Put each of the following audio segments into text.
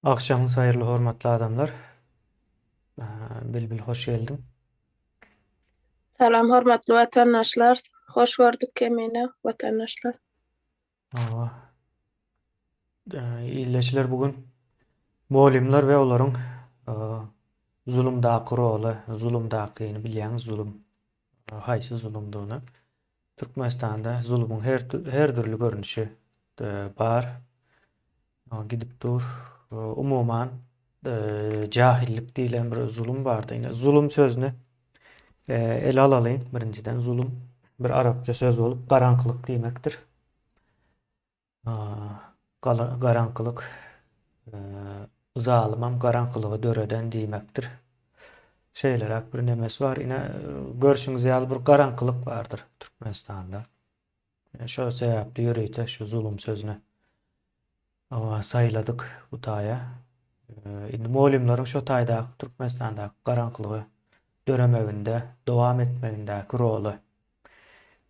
Akşamınız hayırlı hormatly adamlar. Bilbil hoş geldin. Salam hormatly watandaşlar. Hoş gördük kemine watandaşlar. Aa, illeçiler bugün muallimler ve olaryň zulüm daky roly, zulüm dakyny bilýän zulüm, haýsy zulümdigini. Türkmenistanda zulümüň her türlü görnüşi bar. Gidip dur. Umuman jahillik diýilen bir zulüm bardy. Ine zulüm sözüni ele alalyň. Birinciden zulüm bir arapça söz bolup garanklyk diýmekdir. Garanklyk zalymam garanklygy döreden diýmekdir. Şeýleräk bir nemes bar. Ine görşüňiz ýaly bir garanklyk bardyr Türkmenistanda. Şo sebäpli ýöreýte şu zulüm sözüne saýladyk bu taýa. Indi muallimleriň şo taýda Türkmenistanda garanklygy döremeginde, dowam etmegindäki roly.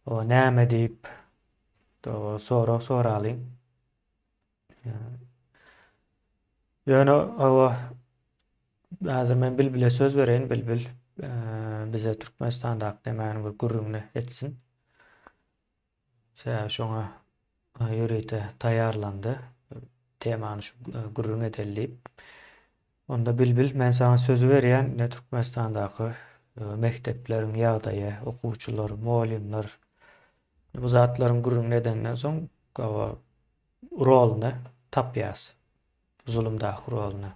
Näme diýip soralyň. Ýöne häzir men Bilbile söz bereýin. Bilbil bize Türkmenistandaky demäni bir gürrüňni etsin. Şoňa ýöreýte taýýarlandy. Temany şu gürrüň edelip. Onda Bilbil men sana söz berýän ne Türkmenistandaky mektepleriň ýagdaýy, okuwçylar, muallimler bu zatlaryň gürrüň edenden soň roluny tapýas. Zulümdaky roluny.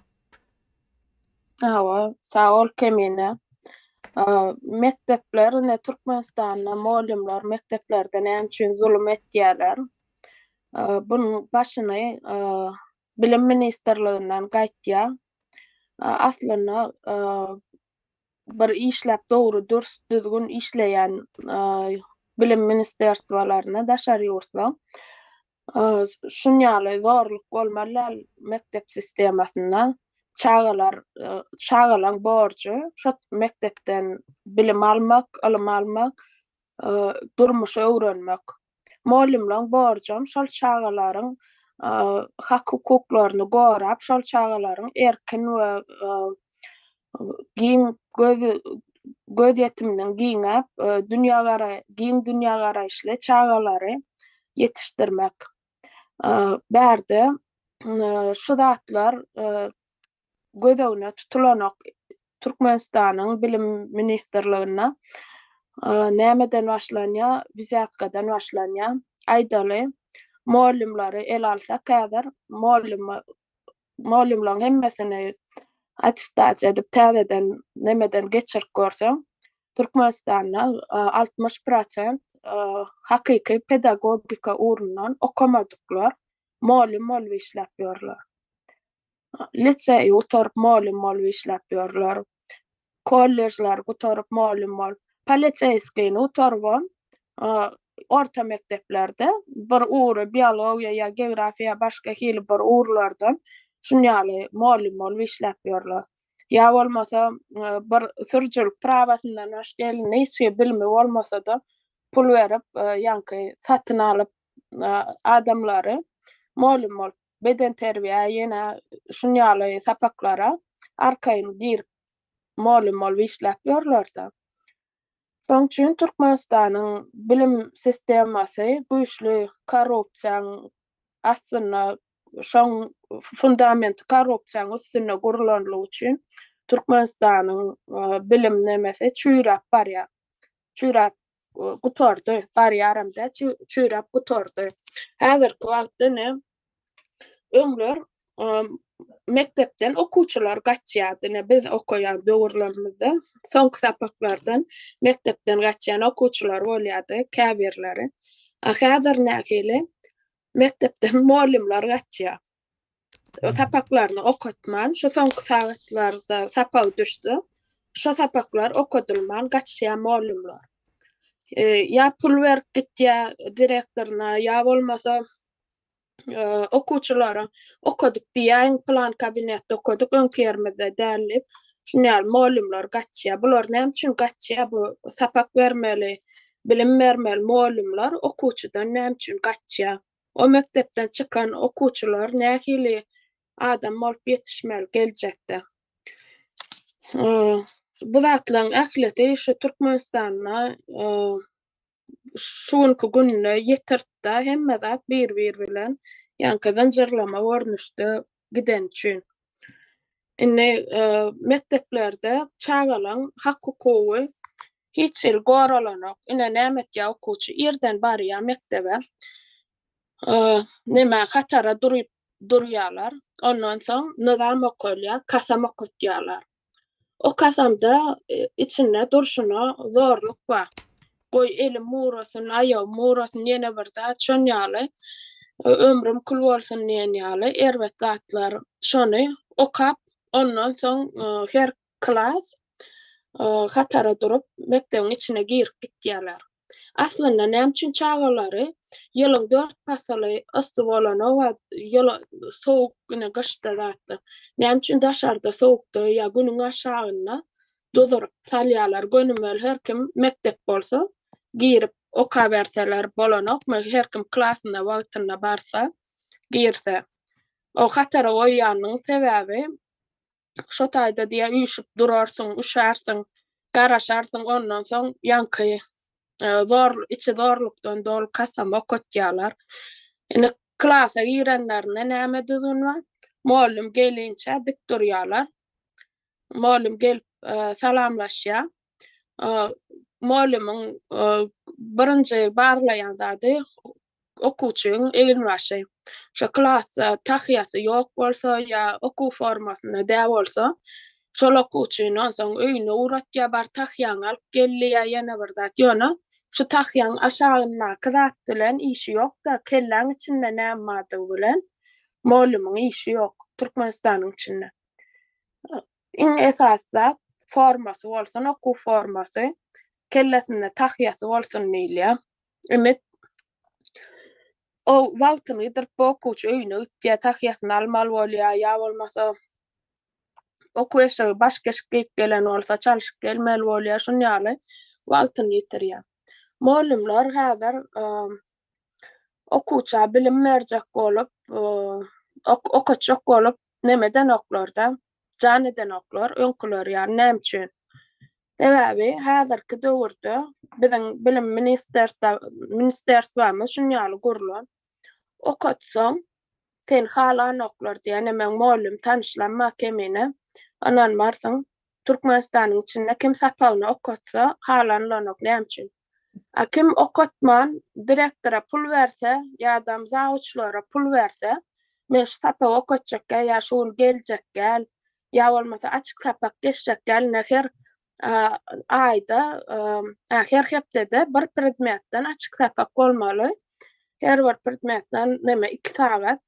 Awa, sağ ol kemine. Mektepler ne Türkmenistanda muallimler mekteplerde näme üçin zulüm etýärler? Bunun başyny bilim ministerliginden gaýtýar. Aslynda bir işläp dogry düzgün işleýän bilim ministerstwalaryna daşar ýurtlar. Şunýaly zorluk bolmaly mektep sistemasynda çağalan borçu şo mektepden bilim almak, ilim almak, durmuşy öwrenmek. Muallimlaryň borjam şol çağalaryň hak hukuklaryny gorap, şol çağalaryň erkin we giň göz ýetiminiň giňäp, giň dünýä garaýşly çağalary yetişdirmek. Bärde şu zatlar gödegine tutulanak Türkmenistanyň bilim ministerligine nämeden başlanýar, wizatkadan başlanýar. Aýdaly muallimlary el alsak häzir muallimlaryň hemmesini attestasiýa edip täzeden nemeden geçirip görseň Türkmenistanda 60% hakyky pedagogika urundan okumadyklar muallim bolup işläp ýörler. Liseýi utorup muallim bolup işläp ýörler. Kollejler utorup muallim bolup, politseiskiýini utorup orta mekteplerde bir ury biologiýa ýa geografiýa başga hili bir urlardan şunýaly muallim bolup işläp ýörler. Ýa bolmasa bir sürjülük prawasyndan başga näçe bilimi bolmasa-da pul berip ýanky satyn alyp adamlary muallim bolup beden terbiýe ýene şunýaly sapaklara arkaýyn girip muallim bolup işläp ýörler-de. Şoň üçin Türkmenistanyň bilim sistemasy güýçli korrupsiýaň aslynda şoň fundament korrupsiýaň üstüne gurulanlygy üçin Türkmenistanyň bilim nemesi çüýräp barýar. Çüýräp gutordy, barýaramda çüýräp gutordy. Häzirki wagtda öňler mektepden okuwçylar gaçýardy. Biz okuyan döwürlerimizde soňky sapaklardan mektepden gaçýan okuwçylar bolýardy, käbirleri. Häzir nähili mektepden muallimler gaçýar. Sapaklaryny okutman, şo soňky sagatlarda sapag düşdi. Şo sapaklar okudylman gaçýan muallimler. Ya pul berip gitýär direktoruna, ya bolmasa okuwçylara okuduk diýen plan kabinetde okuduk, öňkermezde dälip, şunýaly muallimler gaçýar. Bular näme üçin gaçýar? Bu sapak bermeli, bilim bermeli muallimler okuwçydan näme üçin gaçýar? O mektepden çykan okuwçylar nähili adam bolup ýetişmeli geljekde. Bu zatlaryň ählisi şu Türkmenistana şuňky gününe ýetirtdi hemme zat bir bilen ýankadan jyrlama görnüşde giden üçin. Indi mekteplerde çagalan hak hukuky hiç il goralanak. Ine näme etýär okuwçy irden barýar mektebe. Näme hatara durýarlar. Ondan soň nizam okulýar, kasam okutýarlar. O kasamda içinde durşuna zorluk bar. Goý elim murasyn, aýagym murasyn ýene bir zat şonýaly. Ömrüm kul bolsun diýenýaly erbet zatlar şonu okap ondan soň her klas hatara durup mekdebiň içine girip gitýärler. Aslynda näme üçin çagalary ýylyň 4 pasaly ysty bolany we ýyly sowuk güne gyşda zatdy. Näme üçin daşarda sowukda ýa günüň aşagyna dozurup salýarlar. Gönümäli her kim mektep bolsa girip oka berseler bolanok, her kim klasyna wagtyna barsa girse. O hatara goýanyň sebäbi şo taýda diýe üýşüp durarsyň, üşärsiň, garaşarsyň, ondan soň ýanky içi zorlukdan dolup kasam okutýarlar. Indi klasa girenlerine näme düzün bar? Mollum gelinçe dik durýarlar. Mollum gelip salamlaşýar. Mollumyň birinji barlaýan zady okuwçyň egin başy. Şo klasa tahyýasy ýok bolsa ýa okuw formasyna däl bolsa, şol okuwçyny soň öýüne uratýar, bar tahyýany alyp gelýär, ýene bir zat ýöne şu tahyýanyň aşagynaky zat bilen işi ýok-da, kelläň içinde näme bardygy bilen mollumyň işi ýok Türkmenistanyň içinde. Iň esas zat formasy bolsun, okuw formasy, kellesinde tahyýasy bolsun diýilýär. Ümit o wagtyny ýitirip bu okuwçy öýüne gitýär, tahyýasyny almaly bolýar, ýa bolmasa okuw eşigi başga eşikge gelen bolsa çalyşyp gelmeli bolýar, şonýaly wagtyny ýitirýär. Mollumlar häzir okuwça bilim berjek bolup, okutjak bolup nemeden oklarda, janydan oklar, öňküler näme üçin? Sebäbi häzirki döwürde biziň bilim ministerstwamyz şonýaly gurulan. Okutsaň sen halan oklar diýen hemen mollum tanışlanma kemine anan barsaň Türkmenistanyň içinde kim sapagyna okutsa halanlanok näme üçin? Kim okutman direktora pul berse ýa-da zawçlara pul berse, men şu sapa okutjak ýa şol geljek gel, ýa bolmasa açyk sapak geçjek gel, her aýda, her hepdede bir predmetden açyk sapak bolmaly. Her bir predmetden näme 2 sagat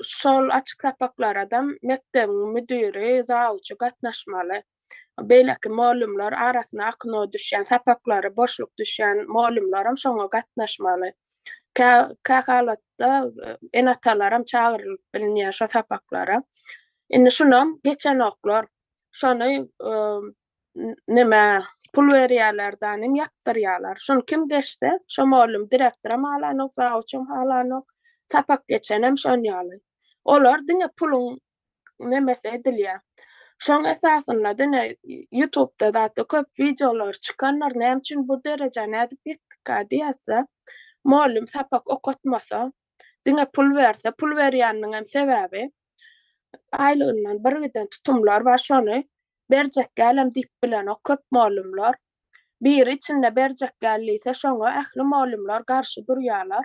şol açyk sapaklardan mekdebiň müdiri, zawçy gatnaşmaly. Beýleki mollumlar arasyna akyny düşýän, sapaklary boşluk düşýän mollumlaram şoňa gatnaşmaly. Ka halatda enatalaram çagyrylyp bilinýär şo sapaklara. Indi şunam geçen oklar şonu näme pul berýärler danym ýapdyrýarlar. Şonu kim geçse, şo mollum direktoram halanok, zawçym halanok, sapak geçenem şonýaly. Olar diňe puluň nämesi edilýär. Şoň esasynda diňe YouTube'da da köp videolar çykanlar näme üçin bu derejäne edip ýetdik diýse, mollum sapak okutmasa, diňe pul berse, pul berýäniniň hem sebäbi aýlygyndan bir giden tutumlar bar, şonu berjek gelem diýip bilen o köp mollumlar bir içinde berjek gellise şoňa ähli mollumlar garşy durýarlar.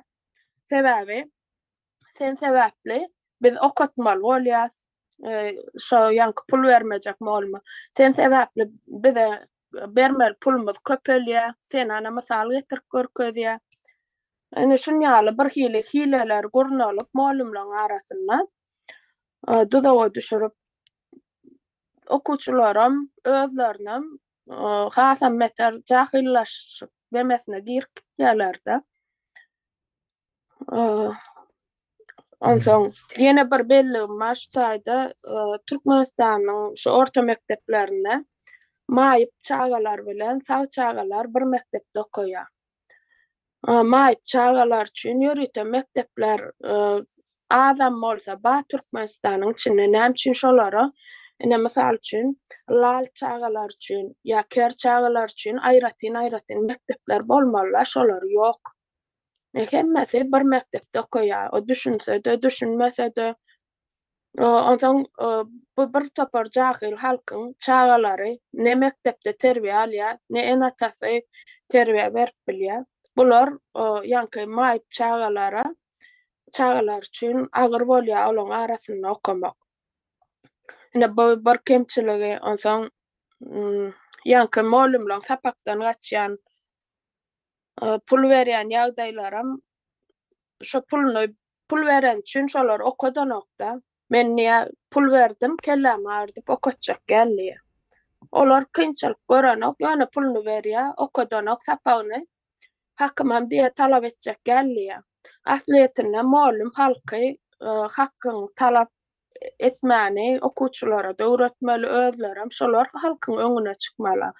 Sebäbi sen sebäpli biz okutmaly bolýar. Şo ýanky pul bermejek molluma. Sen sebäpli bize bermeli pulumyz köpelýär. Sen ana mysal getirip görkezýär. Ine şonýaly bir hileler gurnalyp mollumlaryň arasynda dudawa düşürip okuwçylaram özlerinem hasam meter jahillaşyp demesine girip gitýärler-de. Ondan soň ýene bir belli maştaýda Türkmenistanyň şu orta mekteplerinde maýyp çagalar bilen sag çagalar bir mektepde okuýar. Maýyp çagalar üçin ýörüten mektepler adam bolsa ba Türkmenistanyň içinde näme üçin şolara misal üçin lal çagalar üçin ya ker çagalar üçin aýratyn mektepler bolmalylar, şolar ýok. Hemmesi bir mektepde okuýar. O düşünse-de, düşünmese-de onsoň bu bir topar jahil halkyň çagalary ne mektepde terbiýe alýar, ne enatasy terbiýe berip bilýär. Bular ýanky maýyp çagalar üçin agyr bolýar olaň arasynda okumak. Ine bu bir kemçiligi onsoň ýanky molimlaň sapakdan gaçýan, pul berýän ýagdaýlaram şo pul beren üçin şolar okudanokda men niýe pul berdim, kellem ağrı diýip okutjak gelýär. Olar kynçylyk görenok ýöne puluny berýär, okudanok sapagyny hakymam diýe talap etjek gelýär. Aslynda molim halky hakkyny talap etmäni okuwçylara da öwretmeli, özlerem şolar halkyň öňüne çykmaly.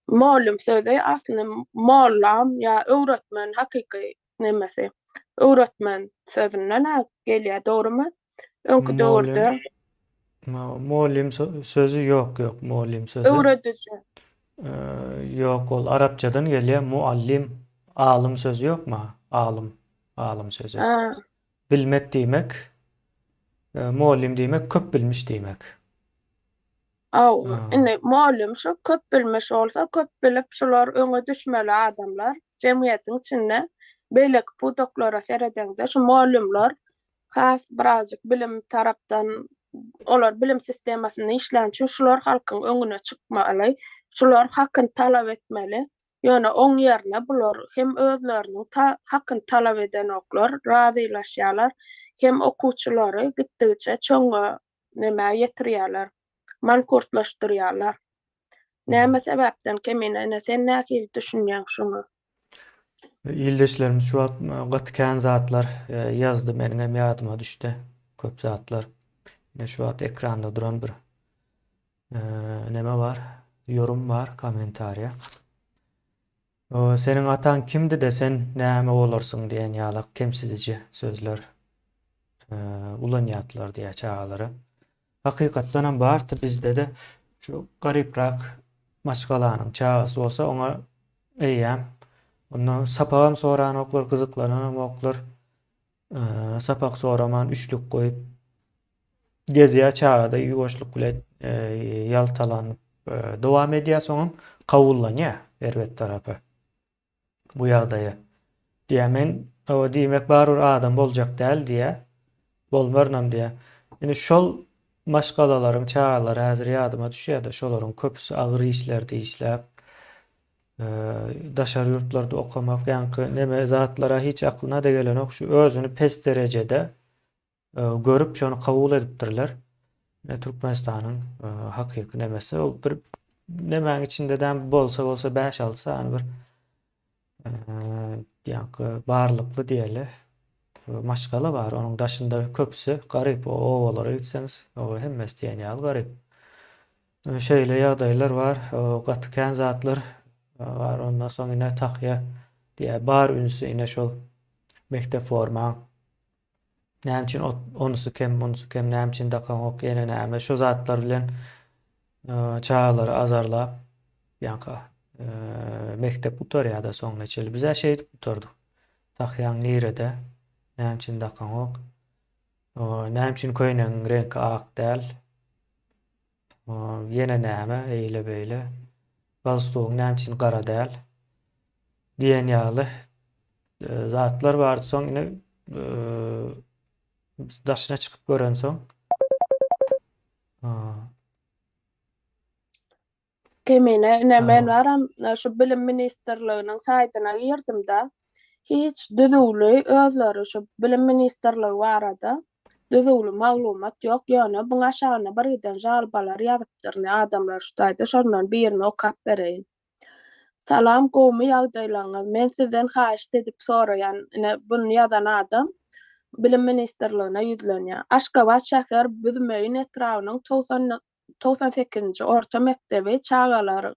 Molim sözi aslynda mollam ýa öwretmen hakyky nemesi. Öwretmen sözünden gelýär, dogrymy? Öňkü döwürde Molim sözü yok molim sözü. öwredici. Yok ol Arapçadan gelýär muallim, alym sözü ýokma? Alym sözü. Ha, Bilmek diýmek, muallim diýmek köp bilmiş diýmek. ine molim şu köp bilmiş bolsa, köp bilip şolar öňe düşmeli adamlar jemgyýetiň içinde beýleki pudoklara seredende şu molimler has birazjyk bilim tarapdan olar bilim sistemasyny işlänçi şular halkyň öňüne çykmaly, şular hakyny talap etmeli. Ýöne oň ýerine bular hem özleriniň hakyny talap edenoklar razylaşýarlar, hem okuwçylary gitdigiçe çoňa näme ýetirýärler, mankurtlaşdyrýarlar. Näme sebäpden kemine sen näki düşünýän şunu? Ildeşlerimiz şu an gatykän zatlar yazdy meniň hem ýadyma düşdi. Köp zatlar. Ine şu an ekranda duran bir näme var? Yorum var komentariýa. Seniň atan kimdi desen näme bolarsyň diýen ýaly kemsizici sözler ulanýatlar diýe çagalary. Hakykatdan hem bardy bizde de şu garyprak maşgalanyň çagasy bolsa oňa eýýäm. Ondan sapagam soran oklar, gyzyklanan oklar, sapak soraman üçlük goýup gezýär çagada ýuwaşlyk bilen ýaltalanyp dowam edýär, soňam kawullanýar erbet tarapy. Bu ýagdaýa. Diýemen, o diýmek barur adam boljak däl diýe, bolmarnam diýe. Ýani şol maşgalalaryň çagalary häzir ýadyma düşýär-de, şolaryň köpüsi agyr işlerde işläp, daşar ýurtlarda okamak, ýanky näme zatlara hiç aklyna da gelenok şu özüni pes derejede görüp şonu kabul edipdirler. Türkmenistanyň hakyky nemesi o bir nemäň içinde bolsa 5-6 any bir ýanky barlykly diýeli maşgala bar. Onuň daşynda köpüsi garyp owalara gitseňiz, o hemmesi diýen ýaly garyp. Şeýle ýagdaýlar var, gatykän zatlar var. Ondan soň ine takya diye bar ünsi ine şol mektep forma näme üçin onusu kem näme üçin dakan ok ene näme şu zatlar bilen çağalary azarlap ýanky mektep utarýa-da soň neçeli bize şeýdi utardyk. Takyan nirede näme üçin dakan ok näme üçin köýneň renki ak däl ýene näme eýle beýle galstugyň näme üçin gara däl diýen ýaly zatlar bardy. Soň ine daşyna çykyp gören soň Kemine men waram şu bilim ministrliginiň saýtyna girdim-de hiç düzüli özleri şu bilim ministrligi barada düzüli maglumat ýok. Ýöne buň aşagyna bir giden jalbalar ýazypdyr. Adamlar şudaýdy, şondan birini okap bereýin. Salam gowy ýagdaýlaryňyz. Men sizden haýyş edip soraýan, bunu ýazan adam bilim ministrligine ýüzlenýär. Aşgabat şäher Büzmeýin etrawynyň 98-nji orta mekdebi çagalary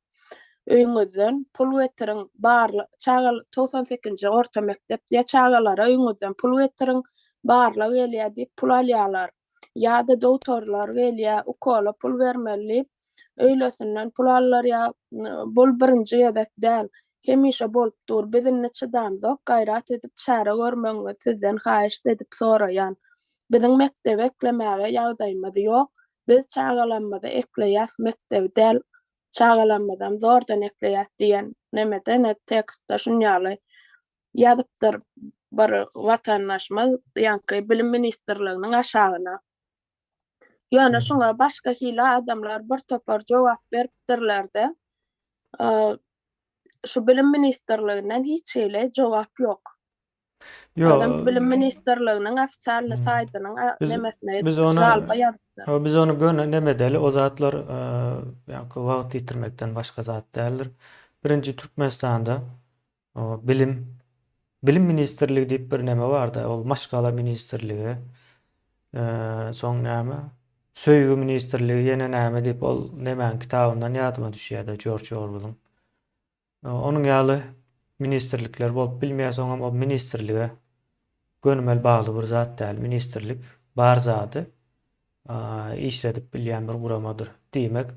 öýüňizden pul getiriň barly 98-nji orta mektep diýe çagalara öýüňizden pul getiriň barlar gelýär diýip pul alýarlar. Ýa-da dowtorlar gelýär ukola pul bermeli, öýlesinden pul alýar ýa bol birinji gezek däl. Hemişe bolup dur. Bizim neçe damzok gaýrat edip çäre görmeňizi sizden haýyş edip soraýan. Biziň mektebe eklemäge ýagdaýymyz ýok. Biz çagalanmada ekleýäs mektebi däl çagalanmadan zordan ekleýäs diýen nemede tekstde şunýaly ýazypdyr bir watandaşymyz ýa-ni bilim ministrliginiň aşagyna. Ýöne şoňa başga hili adamlar bir topar jogap beripdirler-de. Şu bilim ministrliginden hiç hele jogap ýok. Adam Yo, bilim ministrliginiň ofisial saýtynyň nemesine biz şalba ona ýazypdyr. biz onu göne nemedeli o zatlar ýa-ni wagt ýitirmekden başga zat däldir. Birinji Türkmenistanda bilim ministrligi diýip bir neme bar-da, ol maşgala ministrligi. Soň näme? Söýgü ministrligi ýene näme diýip ol nemäň kitabyndan ýadyma düşýär-de George Orwell'yň. Onun ýaly ministrlikler bolup bilmeýärsoň o ministrlige gönümel bagly bir zat däl. Ministrlik bar zady işledip bilýän bir guramadyr diýmek.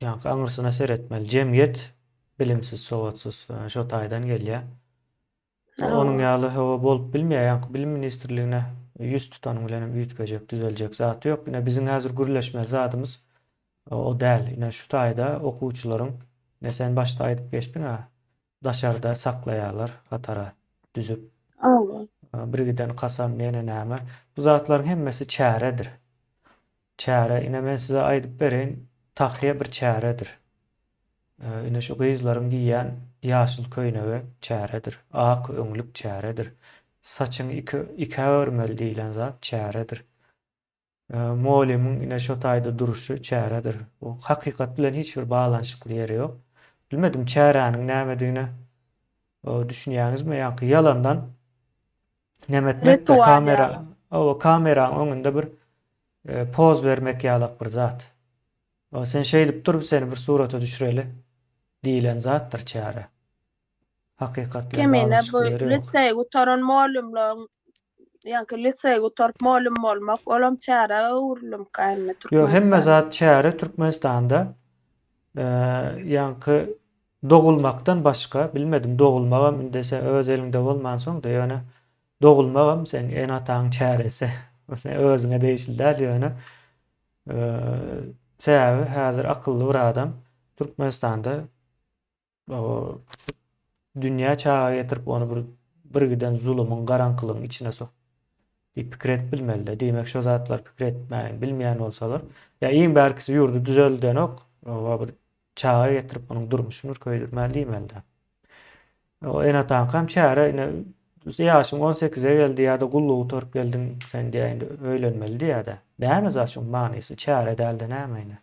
Ýa-ni aňyrsyna seretmeli. Jemgyýet bilimsiz, sowatsyz şo taýdan gelýär. Onun ýaly o bolup bilmeýär. Bilim ministrligine ýüz tutanyň bilen üýtgejek, düzeljek zat ýok. Ine biziň häzir gürleşmeli zatymyz o däl. Ine şu taýda okuwçylaryň sen başda aýdyp geçdiň ha. Daşarda saklaýarlar, gatara düzüp. Birgiden kasam ýene näme. Bu zatlaryň hemmesi çäredir. Çäre, ine men size aýdyp bereýin, tahyýa bir çäredir. Ine şu gyzlaryň giýýän ýaşyl köýnegi çäredir. Ak öňlük çäredir. Saçyň iki örmeli diýilen zat çäredir. Molimiň ine şu taýda duruşy çäredir. O hakykat bilen hiç bir baglanşykly ýeri ýok. Bilmedim çäräniň nämedigini düşünýäňizmi? Ýa-ni ýalandan nemetmek de kamera, o kameraň öňünde bir poz vermek ýalyk bir zat. O sen şeýdip durup seni bir surata düşüreli diýilen zatdyr çäre. Hakykat bilen Kemine bu baglanşykly ýeri ýok. liseye gutaran muallimler ýa-ni liseye gutarp muallim bolmak olam çäre uwrulum kaýny Yo, hemme zat çäre Türkmenistanda ýa-ni dogulmakdan başga bilmedim dogulmagam dese öz elinde bolman soň da ýöne dogulmagam sen en ataň çäresi. Sen özüňe değişildär ýöne. Sebäbi häzir akylly bir adam Türkmenistanda o dünýä çağa getirip onu bir giden zulümün, garankylygyň içine sok. Bir pikir et bilmeli de. Diýmek şo zatlar pikir etmäň, bilmeýän bolsalar. Ya iň bärkisi ýurdu düzelden ok. O bir çağa getirip onun durmuşyny köýdürmäli diýmeli de. O en atankam çäre ine ýaşyň 18-e geldi ýa-da gullugy törüp geldiň sen diýende öýlenmeli diýär-de. Näme zat şoň manysy çäre däl de näme ine.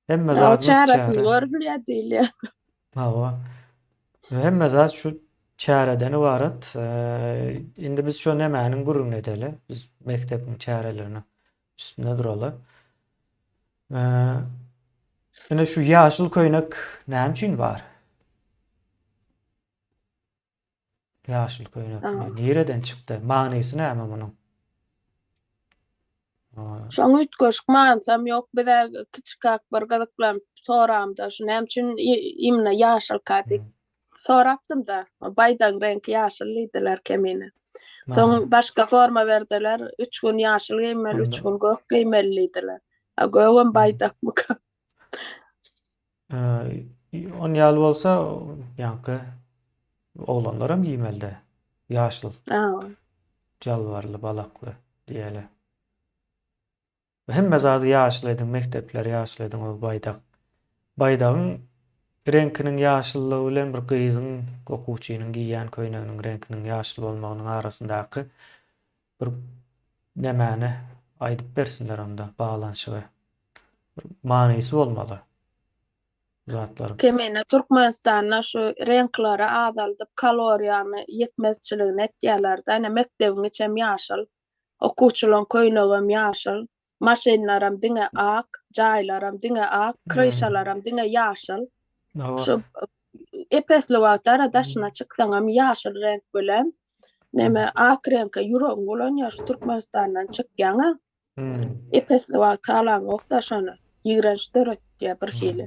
Hemme zatymyz çäre. görbilýär diýilýär. Hemme zat şu çäreden ibaret. Indi biz şo nemäniň gurrun edeli. Biz mektepiň çärelerini üstünde duraly. Ine şu ýaşyl köýnek näme üçin bar? Ýaşyl köýnek nereden çykdy? Manysy näme munyň? Şoň üýtgeşik mansam ýok, bize kiçikak bir gyzyklam soramda şu näme üçin imne ýaşyl kadyk. Sorapdym da, baýdan renk ýaşyl diýdiler kemine. Soň başga forma berdiler, 3 gün ýaşyl giýmeli, 3 gün gök giýmeli diýdiler. Göwüm baýdakmy? On ýaly bolsa ýa-ni oglanlaram giýmeli. Ýaşyl. Jalbarly, balakly diýeli. Hemme zady ýaşyl ediň, mektepler ýaşyl ediň o baýdak. Baýdagyň renkiniň ýaşyllygy bilen bir gyzyň, okuwçynyň giýýän köýneginiň renkiniň ýaşyl bolmagynyň arasyndaky bir nemäni aýdyp bersinler onda baglanşygy. Manysy bolmaly. Zatlar. Kemine Türkmenistanda şu renklere azaldyp kaloriýany ýetmezçiligini etýärler-de. Ene mektebiň içem ýaşyl, okuwçylaryň köýnegim ýaşyl, maşinlaram diňe ak, jaýlaram diňe ak, kryşalaram diňe ýaşyl. Şu epesli wagtlar daşyna çyksaňam ýaşyl renk bilen Näme akrenka ýüregim bolan ýaş Türkmenistandan çykýaňa epesli wagt talaň okda şonu ýigrençler ötdiýär bir hili.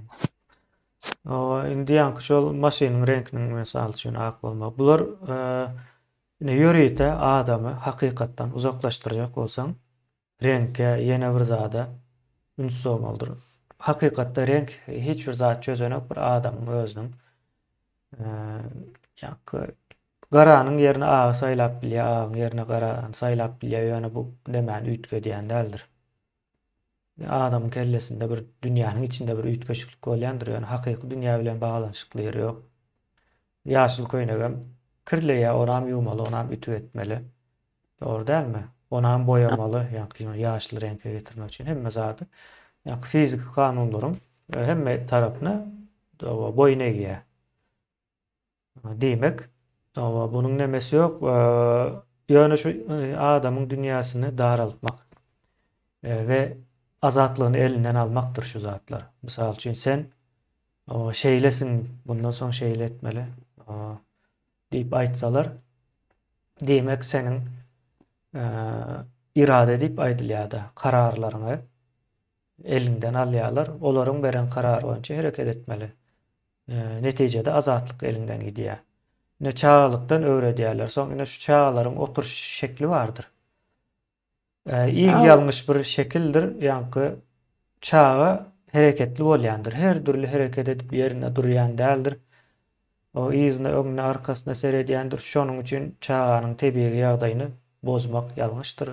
Indi ýanky şol maşynyň reňkiniň mesal üçin ak bolmak. Bular ine ýörite adamy hakykatdan uzaklaşdyrjak bolsaň, reňke ýene bir zada üns bolmalydyr. Hakykatda renk hiç bir zat çözenek bir adamyň özüniň ýanky garanyň ýerine agy saýlap bilýär, agyň ýerine garany saýlap bilýär, ýöne bu nemäni üýtge diýen däldir. Adamyň kellesinde bir dünýäniň içinde bir üýtgeçlik bolýandyr, ýöne hakyky dünýä bilen baglanşykly ýok. Ýaşyl köýnegem kirleýär, onam ýuwmaly, onam ütü etmeli. Dogry dälmi? Onam boýamaly, ýanky ýaşly reňke getirmek üçin hemme zady ýanky fizik kanunlaryň hemme tarabyna boyun eýýär. Demek, bunun nemesi ýok. Ýöne şu adamyň dünýäsini daraltmak we azatlygyny elinden almakdyr şu zatlar. Mysal üçin sen şeýlesin, bundan soň şeýle etmeli diýip aýtsalar, demek seniň irade edip aýdylýar-da kararlaryňy elinden alýarlar. Olaryň beren karary boýunça hereket etmeli. Netijede azatlyk elinden gidýär. Ne çağalykdan öwredýärler. Soňra şu çağalaryň oturuş şekli bardyr. Iň ýalňyş bir şekildir, ýanky çağa hereketli bolýandyr. Her türlü hereket edip ýerine durýan däldir. O izni öňüne arkasyna seredýändir. Şonuň üçin çağanyň tebii ýagdaýyny bozmak ýalňyşdyr.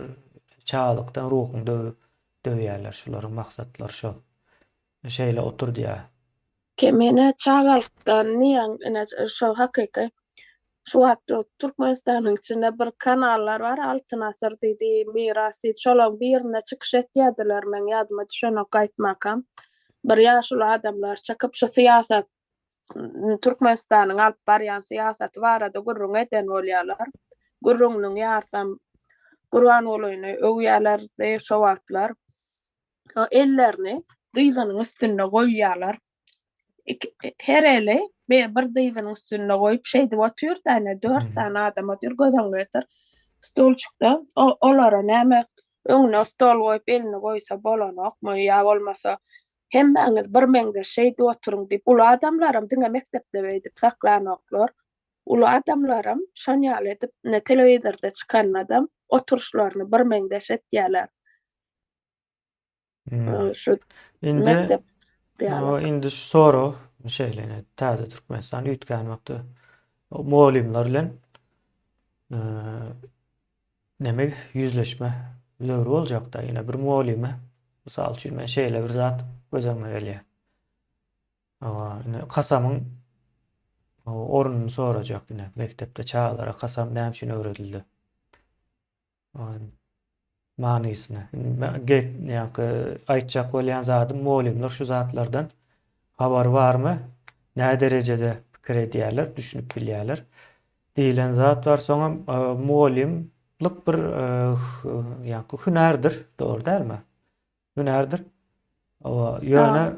Çağalykdan ruhuny döwýärler. Şolaryň maksatlary şol. Şeýle otur diýär. Kemene çağalykdan niýe şol hakyky şu wagtda Türkmenistanyň içinde bir kanallar bar, Altyn Asr diýdi, Miras diýdi. Şolaryň birine çykyş etýärdiler, men ýadyma düşenok aýtmakam. Bir ýaşly adamlar çykyp şu siýasat Türkmenistanyň alyp barýan siýasaty barada gurrun eden bolýarlar. Gurrunlyň ýarsam Gurban olayny öwýärler diýip şu wagtlar ellerini dyzynyň üstüne goýýarlar. Her eli bir dyzynyň üstüne goýup şeýdi otur tane 4 tane adam otur gözüň getir. Stolçukda olara näme öňüne stol goýup elini goýsa bolanokmy ýa bolmasa hemmeňiz bir meňde şeýdi oturuň diýip ulu adamlarym diňe mektepde beýdip saklanoklar. Ulu adamlarym şonýal edip ne telewizorda çykan adam oturuşlaryny bir meňde etýärler. Şu Indi mektep diýerler. indi soru şeýlene täze Türkmenistan üýtgän wagty muallimler bilen neme yüzleşme löwri boljak-da. Ýene bir muallime mysal üçin men şeýle bir zat gözüme gelýär. Kasamyň orunyny sorajak ýene mektepde çağalara kasam näme üçin öwredildi? Manysyny ýa-ni aýtjak bolýan zadym muallimler şu zatlardan habar barmy? Nä derejede pikir edýärler, düşünüp bilýärler. Diýilen zat bar, soňa muallimlik bir ýa-ni hünärdir, dogry dälmi? Hünärdir. Ýöne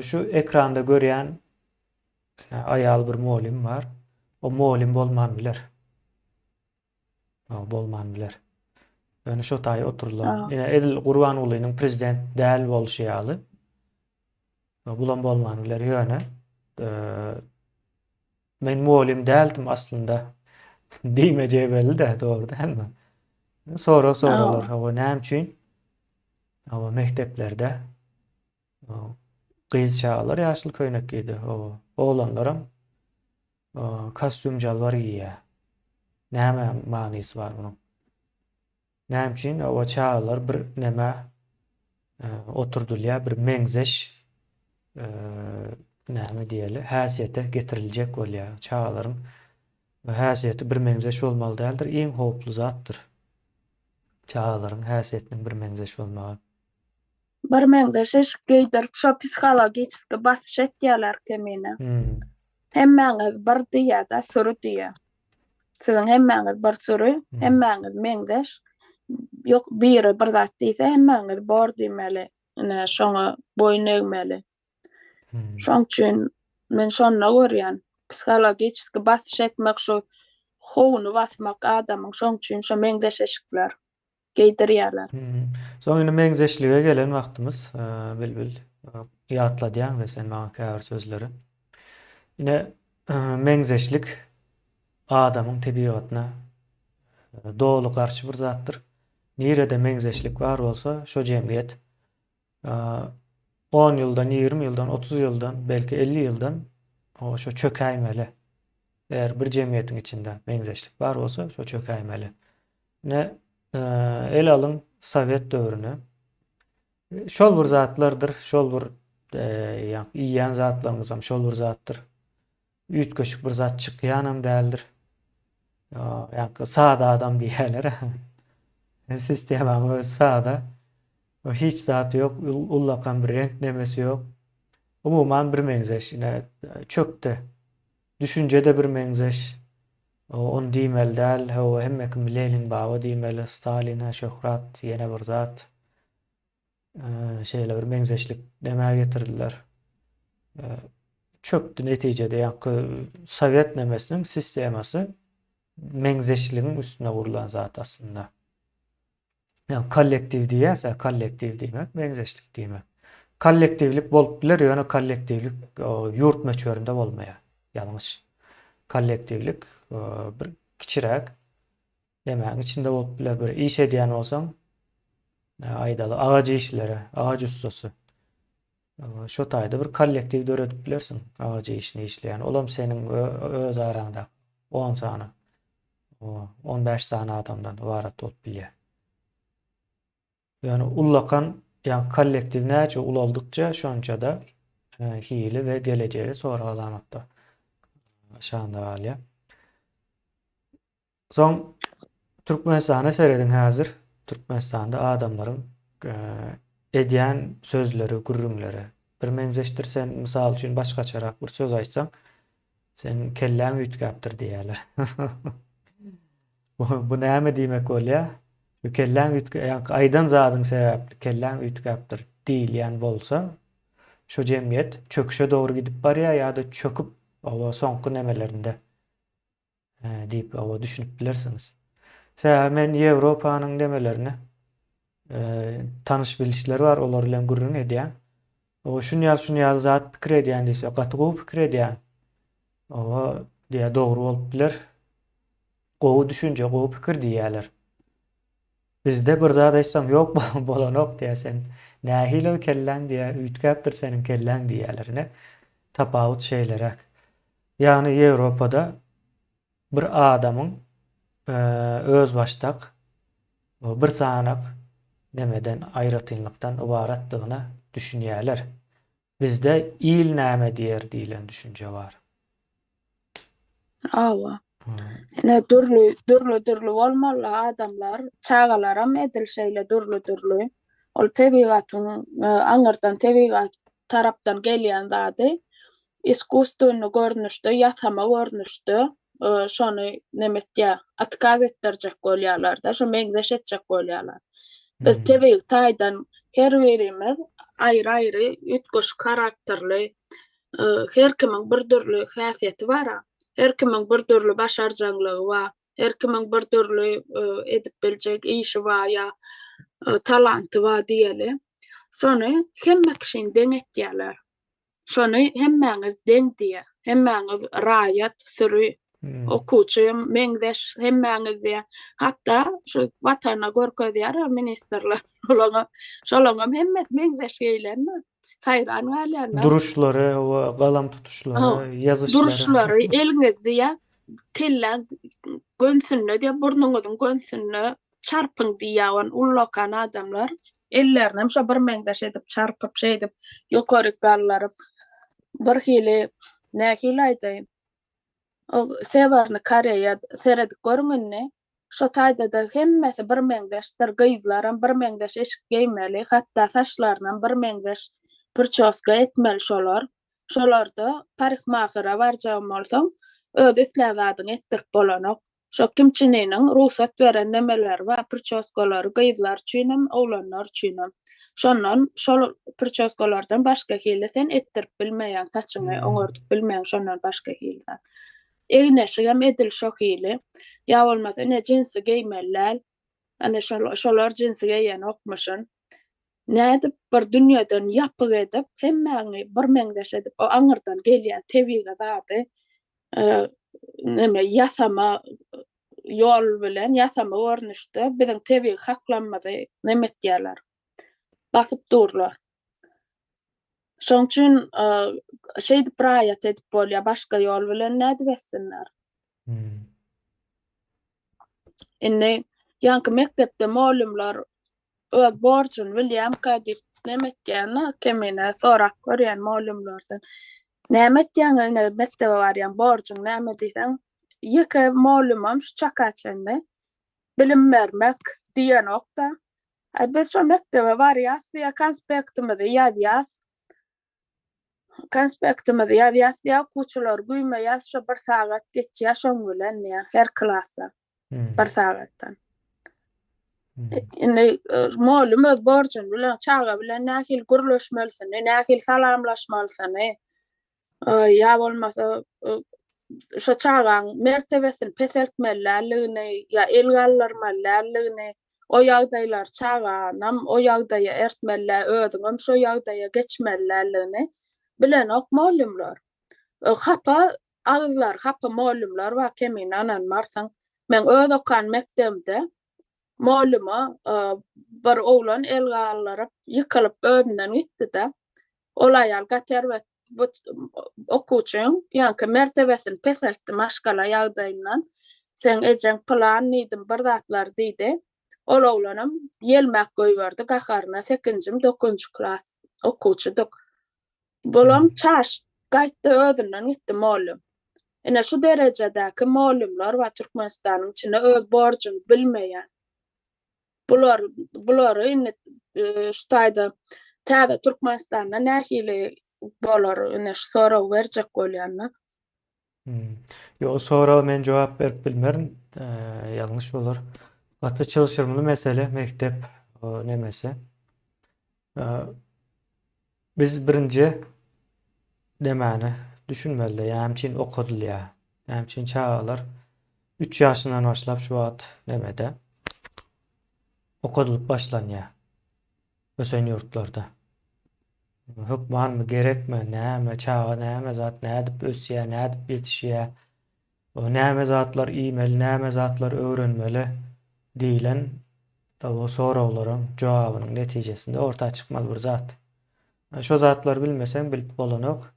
şu ekranda görýän aýal bir muallim bar. O muallim bolman biler. Bolman biler. Ýöne şu taý oturlar. Ýene Edil Gurban olaynyň prezident däl bolşy ýaly. Bulan bolman biler ýöne. Men muallim däldim aslında. Diýmeje belli-de, dogry dälmi? Soralar, näme üçin? Mekteplerde gyz çağalar ýaşly köýnek giydi. Oglanlarym kostyum jalbar giýýär. Näme manysy bar bunyň? Näme üçin o çağalar bir näme oturdylýar, bir meňzeş näme diýeli, häsiýete getiriljek bolýar. Çağalaryň häsiýeti bir meňzeş bolmaly däldir, iň howply zatdyr. Çağalaryň häsiýetiniň bir meňzeş bolmagy. Bir meňzeş eşik giydirip şu psihologik basyş etýärler kemine. Hemmeňiz bir diýär-da sürü diýär. Siziň hemmeňiz bir sürü, hemmeňiz meňzeş. Ýok biri bir zat diýse hemmeňiz bor diýmeli. Ine şoňa boyun eýmeli. Şoň üçin men şonu görýän psihologik basyş etmek şu howuny basmak adamyň şoň üçin şo meňzeşikler geydirýärler. Soň ine meňzeşlige gelen wagtymyz. Bilbil ýatladýaň da sen maňa käbir sözleri. Ine meňzeşlik adamyň tebigatyna dolu garşy bir zatdyr. Nirede meňzeşlik bar bolsa, şo jemgyýet 10 ýyldan, 20 ýyldan, 30 ýyldan, belki 50 ýyldan şo çökäýmeli. Eğer bir jemgyýetiň içinde meňzeşlik bar bolsa, şo çökäýmeli. Ne el alın Sowet döwrüne. Şol bir zatlardyr, şol bir iýýän zatlarymyzam şol bir zatdyr. Üýtgeşik bir zat çykýanam däldir. Ýa-ni sada adam diýerler. Sistemaň öz sada. Hiç zat yok, ullakan bir renk nemesi yok. Umuman bir meňzeş, ine çökdi. Düşünjede bir meňzeş. On diýmeli däl, hemme kim Lenin baba diýmeli, Stalin, Şöhrat, ýene bir zat. Şeýle bir meňzeşlik näme getirdiler. Çökdi netijede, ýa-ni Sowet nemesiniň sistemasy meňzeşligiň üstüne gurulan zat aslında. Yani kollektiv diýerse, kollektiv diýmek, meňzeşlik diýmek. Kollektivlik bolup biler, ýöne kollektivlik ýurt meçöründe bolmaýar. Ýalňyş. Kollektivlik bir kiçirek demäň içinde bolup biler. Bir iş edýän bolsaň, aýdaly agaç işleri, agaç ustasy. Şo taýda bir kollektiv döredip bilersiň agaç işini işleýän. Olam seniň öz araňda 10 sany, 15 sany adamdan ibaret bolup bilýär. Yani ullakan, yani kollektiv näçe ulaldıkça şonça da hili ve geleceği sorgulamakda. Aşağında alya. Son Türkmenistan'a seredin hazır. Türkmenistan'da adamların edýän sözleri, gürrümleri. Bir meňzeşdirsen, misal üçin başga çarak bir söz aýtsaň, sen kelläň üýtgäpdir diýerler. Bu näme diýmek bolýar? Kelläň üýtgäp, aýdan zadyň sebäpli kelläň üýtgäpdir diýilýän bolsa, şo jemgyýet çöküşe dogry gidip barýar ýa-da çöküp soňky nemelerinde diýip düşünüp bilersiňiz. Men Ýewropanyň demelerini tanış bilişler var, olar bilen gürrüň edýän. Şunyal zat pikir edýän diýse, gatgy pikir edýän. Diýe dogry bolup biler. Gowy düşünje, gowy pikir diýerler. Bizde bir zat aýtsam, ýok bolanok diýersen, nähile kelläň diýer, üýtgäpdir seniň kelläň diýerlerine tapawut şeýlerek. Ýani Ýewropada bir adamyň öz başdak bir sanak nemeden aýratynlykdan ibaratdygyna düşünýärler. Bizde il näme diýer diýilen düşünje bar. Awa. Ene dürlü bolmaly adamlar, çağalaram edilşeýle dürlü. Ol tebigatyň aňyrdan tebigat tarapdan gelýän zady, iskustyny görnüşde, ýasama görnüşde şonu nemetýär, atkaz etdirjek bolýarlar da, şo meňzeş etjek bolýarlar. Biz tebigat taýdan her birimiz aýry üýtgeş karakterli, her kimiň bir dürlü häsiýeti bar. Her kimiň bir dürlü başarjaglygy bar, her kimiň bir dürlü edip biljek işi bar ýa talanty bar diýeli. Şonu hemme kişiň deň etýärler. Şonu hemmäňiz deň diýär. Hemmäňiz raýat, sürü, okuwçy, meňzeş hemmäňiz diýär. Hatda şu watana görkezýär ministrler. Şolaňam hemmesi meňzeş geýlermi? Hayran galýarlar. Duruşları, galam tutuşları, yazışları. Duruşları, eliňizde ýa tellen gönsünle diýip burnuňyzyň gönsünle çarpyň diýýän ullakan adamlar ellerini şo bir meňzeş edip çarpyp şeýdip ýokary gallaryp bir hili nähili aýdaýyn. O Severni Koreýa seredip görmünni şo taýda da hemmesi bir meňzeşdir, gyzlaram bir meňzeş eşik geýmeli, hatda saçlarynyň bir meňzeş pırçoska etmeli şolar. Şolarda parikmahira barjagym bolsaň, öz isläwädiň etdirip bolanok. Şo kimçiniň ruhsat beren nemeler we pırçoskalary gyzlar üçinem, oglanlar üçinem. Şondan şol pırçoskalardan başga hili sen etdirip bilmeýän, saçyňy oňardyp bilmeýän şondan başga hili. egneşigem edilşok ili. Ya bolmasa ne jinsi giymeller. Ana şolar jinsi giyen okmuşyn. Nädip bir dünýeden ýapyk edip hemmäňi bir meňdeş edip o aňyrdan gelýän tebige zady neme ýasama ýol bilen ýasama görnüşde biziň tebigi haklanmady neme etýärler, basyp durlar. Şoň üçin şeýdi praýat edip bolýar, başga ýol bilen nädip etsinler. Hmm. Indi ýanky mekdepde molumlar öz borçun bilýär diýip neme etýärler, kemine sorak görýän molumlardan. Näme etýäňiňi mektebe barýan borçuň näme diýsen, ýeke molumam şu çakaçende bilim bermek diýen okda. Biz şu mektebe barýas, ýa konspektimizi ýazýas. Konspektimizi ýazýas, ýa kuçular güýmeýäs, şu 1 sagat geçýär şoň bilen ýa her klassa 1 sagatdan. Indi molum öz borçun bilen çaga bilen nähil gürleşmelisin, nähil salamlaşmalysyny, ýa bolmasa şo çagaň mertebesini peseltmelärligini ýa elgallarmalärligini o ýagdaýlar çaganam o ýagdaýa ertmellär, özüňem şo ýagdaýa geçmelärligini bilen ok molumlar. Hapa agzlar, hapa molumlar wa kemine ananmarsaň, men öz okan mektebimde moluma bir oglan elgallaryp ýykylyp özünden gitdi-de ol aýal gaterwet okuçyň ýanky mertebesini peseltdi maşgala ýagdaýyndan. Sen ejen plan nidim bir zatlar diýdi. Ol oglanam ýelmek goýberdi gaharna 8-nji 9-njy klass okuçyduk. Bolam çaş gaýtdy özünden gitdi molum. Ene şu derejedäki molumlar wa Türkmenistanyň içinde öz borçuny bilmeýän. Bulary indi şu taýda täze Türkmenistanda nähili bolar, ene şu sorag berjek bolýarna. Yo, soraga men jogap berip bilmerim. Ýalňyş bolar. Gaty çalışyrmaly mesele mektep nemesi. Biz birinji demäni düşünmeli, ýa-ni okudylýar. Ýa-ni çagalar 3 ýaşyndan başlap şu wagt nemede okudylyp başlanýar. Ösen ýurtlarda. Hukmanmy, gerekmi, näme çaga, näme zat, nädip ösýär, nädip ýetişýär, o näme zatlar iýmeli, näme zatlar öwrenmeli diýilen o soraglaryň jogabynyň netijesinde ortağa çykmaly bir zat. Şo zatlar bilmesen bilip bolanok.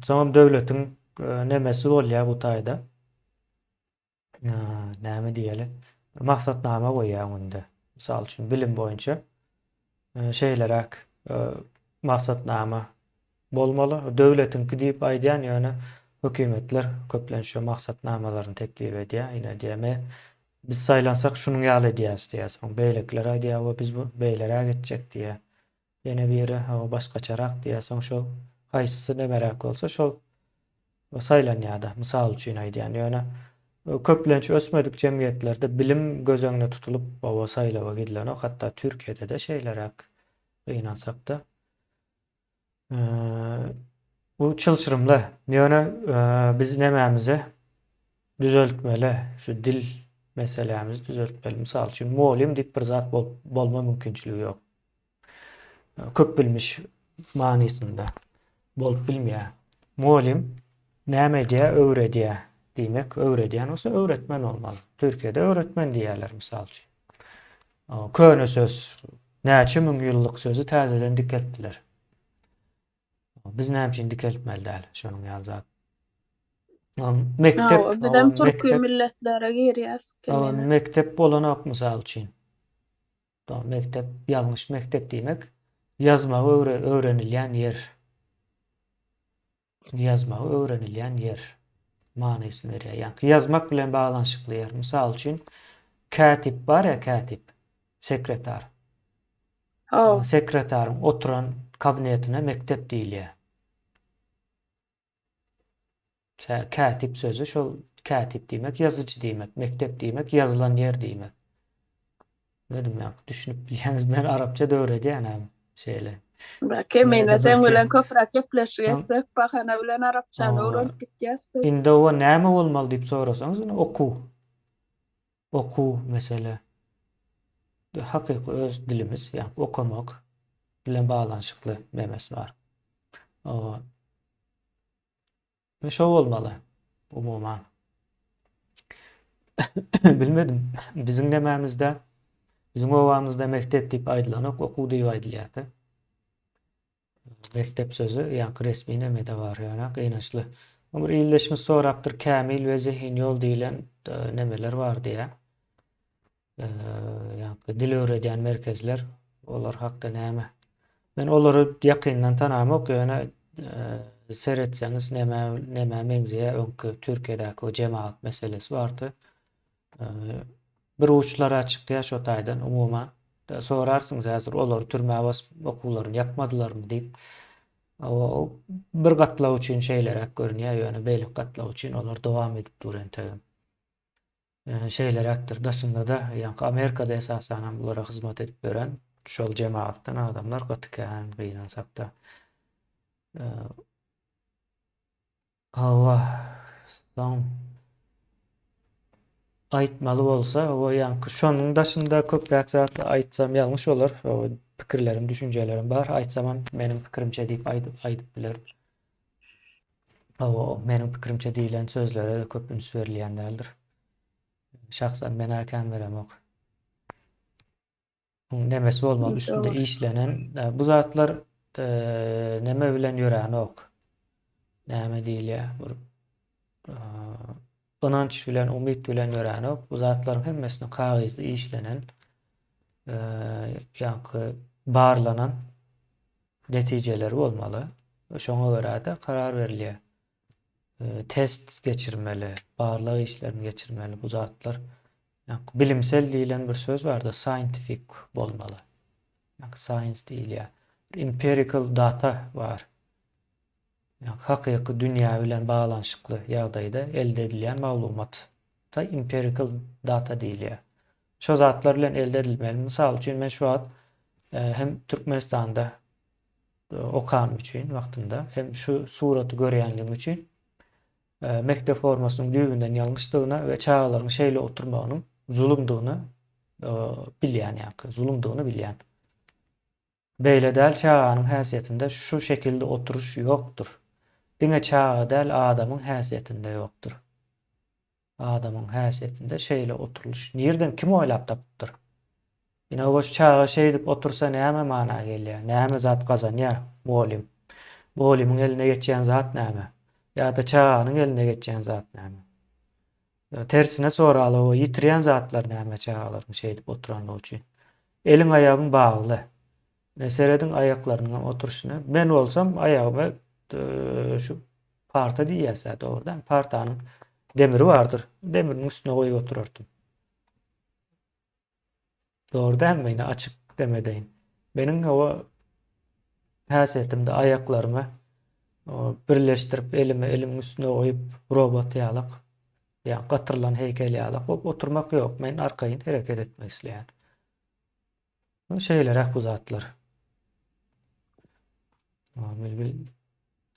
Tamam döwletiň nemesi bolýar bu taýda. Näme diýeli? Maksatnama goýýar onda. Misal üçin bilim boýunça şeýlerak maksatnama bolmaly. Döwletinki diýip aýdýan ýöne hökümetler köplen şo maksatnamalaryny teklip edýär. Ine diýme biz saýlansak şunuň ýaly edýäs diýär. Beýlekler aýdýar, biz bu beýlere geçjek diýär. Ýene biri başgaçarak diýär. Şol haýsysy nemerak bolsa şol saýlanýarda. Misal üçin aýdýan ýöne köplenç ösmedik jemgiýetlerde bilim göz öňüne tutulup baba saýlaba gidilen, hatda Türkiýede de şeýlerak gynansak-da. Bu çylşyrymly. Ýöne biz nemämizi düzeltmeli, şu dil meselemizi düzeltmeli. Misal üçin muallim diýip bir zat bolma mümkinçiligi ýok. Köp bilmiş manysynda bolup bilmeýär. Muallim näme diýär, öwredýär diýmek, öwredýän bolsa öwretmen bolmaly. Türkiýede öwretmen diýerler misal üçin. Köne söz, näçe müň ýyllyk sözü täzeden dikeltdiler. Biz näme üçin dikeltmeli däl şonuň ýazat. Mektep, Bizem türkmen milletlere girýär. Mektep bolanak misal üçin. Mektep, ýalňyş mektep diýmek yazmagy öwrenilýän yer. Yazmagy öwrenilýän yer manysyny berýär. Ýani yazmak bilen baglanyşykly yer. Misal üçin katip bar ya, katip, sekretar. Sekretarın oturan kabinetine mektep diýilýär. Katip sözü şol katip diýmek, yazıcı diýmek, mektep diýmek, yazılan yer diýmek. Dedim ya, düşünüp bilýäňiz, ben Arapça da öwredýän hem şeýle. Belki Näde sen belki. bilen köprak Ha, gepleşýäsek, bahana bilen arapçany aa, öwrenip gitýäs biz. indi o näme bolmaly diýip sorasaňyz, oku. Oku mesele. Hakyky öz dilimiz, ýa okumak bilen baglanyşykly memes bar. O şo bolmaly umumyň. Bilmedim. Biziň nemämizde, biziň obamyzda mektep diýip aýdylanak okuw diýip aýdylýardy. Mektep sözü ýa resmi nemede bar ýa gynançly. Bir illeşme sorapdyr, kämil we zehni ýol diýilen nemeler bar diýä. Ýa dil öwredýän merkezler, olar hakda näme? Men olary ýakyndan tanamok ýöne seretseňiz näme meňzeýe öňkü Türkiýedäki o jemaat meselesi bardy. Bir uçlara açykýa şo taýdan umumyň sorarsyňyz häzir olary türmäge basyp okuwlaryny ýapmadylarmy diýip. O bir gatlaw üçin şeýlerek görünýär, ýöne beýlik gatlaw üçin olar dowam edip duran tägem. Şeýlerekdir. Daşynda da ýa Amerikada esasen bulara hyzmat edip beren şol jemaatdan adamlar gatykän gynansak da. Hawa son aýtmaly bolsa, o ýa şonuň daşynda köpräk zat aýtsam ýalňyş bolar. O pikirlerim, düşünjelerim bar. Aýtsam meniň pikirimçe diýip aýdyp bilerim. O meniň pikirimçe diýilen sözlere köp üns berilýän däldir. Şahsan men äkäm beremok. Nemesi bolmaly üstünde Doğru. işlenen bu zatlar neme bilen ýören ok. Näme diýilýär? Inanç bilen, umyt bilen ýören ok. Bu zatlaryň hemmesini kagysda işlenen ýa-ni barlanan netijeleri bolmaly. Şoňa görä de karar berilýär. Test geçirmeli, barlyk işlerini geçirmeli bu zatlar. Bilimsel diýilen bir söz bar da scientific bolmaly. Science diýilýär. Empirical data bar. Hakyky dünýä bilen baglanyşykly ýagdaýda elde edilýän maglumat da empirical data diýilýär. Şo zatlar bilen elde edilmeli. Mysal üçin men şu wagt hem Türkmenistanda okan üçin wagtynda hem şu suraty görýänligim üçin mektep formasynyň düýbünden ýalňyşdygyna we çağalaryň şeýle oturmagynyň zulümdigini bilýän ýa-ni zulümdigini bilýän. Beýle däl çağanyň häsiýetinde şu şekilde oturuş ýokdur. Diňe çağa däl adamyň häsiýetinde ýokdur. Adamyň häsiýetinde şeýle oturuluş nirden kim oýlap tapdyr? Ýene o çağa şeý dip otursa näme mana gelýär? Näme zat gazanýar? Muallim. Muallimiň eline geçýän zat näme? Ýa-da çağanyň eline geçýän zat näme? Tersine soraly o ýitirýän zatlar näme çağalaryň şeý dip oturanlygy üçin. Eliň aýagyň bagly. Meselediň aýaklarynyň oturuşyna men bolsam aýagyma şu parta diýýärse dogrudan partanyň demiri bardyr. Demiriniň üstüne goýup oturartym. Doğrudan mı yine açık demedeyin. Benim o häsiýetimde aýaklarymı birleştirip elimin üstüne koyup robot ýalyk ýa gatyrlan heykel ýalyk oturmak ýok. Men arkaýyn hereket etmek isleýän. Bu şeýlerek bu zatlar. Bil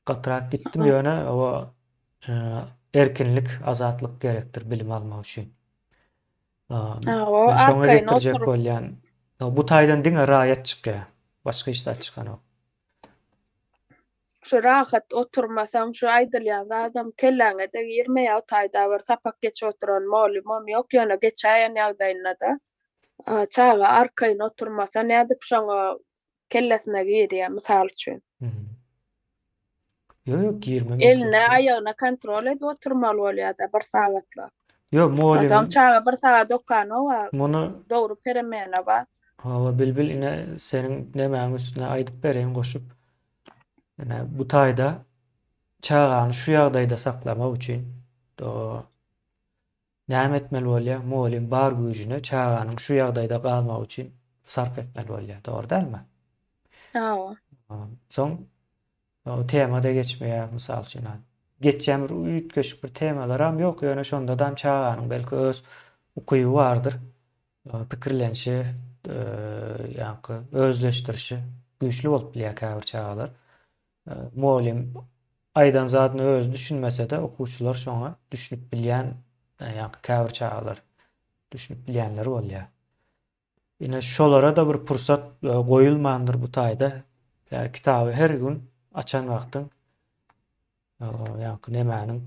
gatyrak gittim ýöne o erkinlik, azatlyk gerekdir bilim almak üçin. O Men şoňa arkaýyn getirjek oturup bolýan bu taýdan diňe raýat çykýar. Başga işler çykan ok. şu rahat oturmasam şu aýdylýan adam kelläňe de 20 ýa taýda bir sapak geçip oturan muallimem ýok ýöne geçäýän ýagdaýynda da çağa arkaýyn oturmasa nädip şoňa kellesine girýär mysal üçin. Ýok girmem. Eline aýagyna kontrol edip oturmaly bolýar da bir sagatla. Ýok muallim. Adam çağa bir sagat okany wa Muny dogry peremene bar. bilbil ine seniň nemäň üstüne aýdyp bereň goşup. Ene bu taýda çağany şu ýagdaýda saklamak üçin näme etmeli bolýar? Muallim bar güýjüne çağanyň şu ýagdaýda galmak üçin sarf etmeli bolýar. Dogry dälmi? Soň o temada geçmeýär mysal üçin. Geçýän bir üýtgeçlik bir temalaram ýok, ýöne şondadam çağanyň belki öz ukyby bardyr. Pikirlenşi, ýa-ni özleşdirişi güýçli bolup bilýär käbir çagalar. Muallim aýdan zadyny öz düşünmese-de okuwçylar şoňa düşünüp bilýän ýa-ni käbir çagalar düşünüp bilýänler bolýar. Ine şolara da bir pursat goýulmandyr bu taýda. Kitaby her gün açan wagtyň ýa-ni nämäniň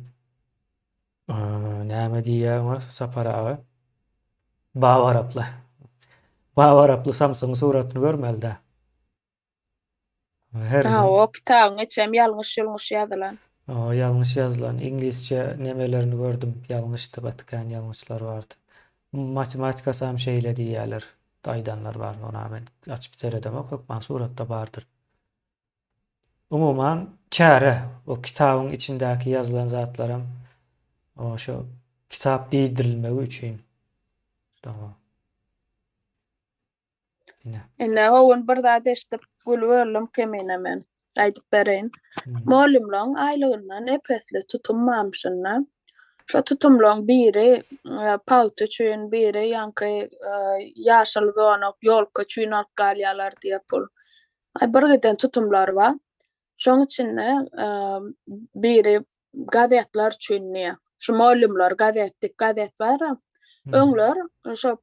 näme diýýär saparagy Bawaraply. Bawaraply Samsyň suratyny görmeli-de. Her gün O kitabyň içem ýalňyş ýazylan. ýalňyş ýazylan ingilisçe nemelerini gördüm. Ýalňyşdy batykän ýalňyşlar bardy. Matematikasy hem şeýle diýýärler. Daýdanlar bar. Ona men açyp seredem okupman suratda bardyr. Umuman çäre o kitabyň içindäki ýazylan zatlarym şo kitap diýdirilmegi üçin. Tamam. Ine howun bir zat eşitip gülüberlim kemine men. Aýdyp bereýin. Muallimlaryň aýlygyndan epesli tutunmamışyna. Şo tutumlaryň biri paut üçin, biri ýanky ýaşyl zona ýolka üçin alyp galýarlar diýip bol. Bir giden tutumlar bar. Şoň içinde biri gazetler üçin näme? Şu muallimler gazet bar. Öňler şo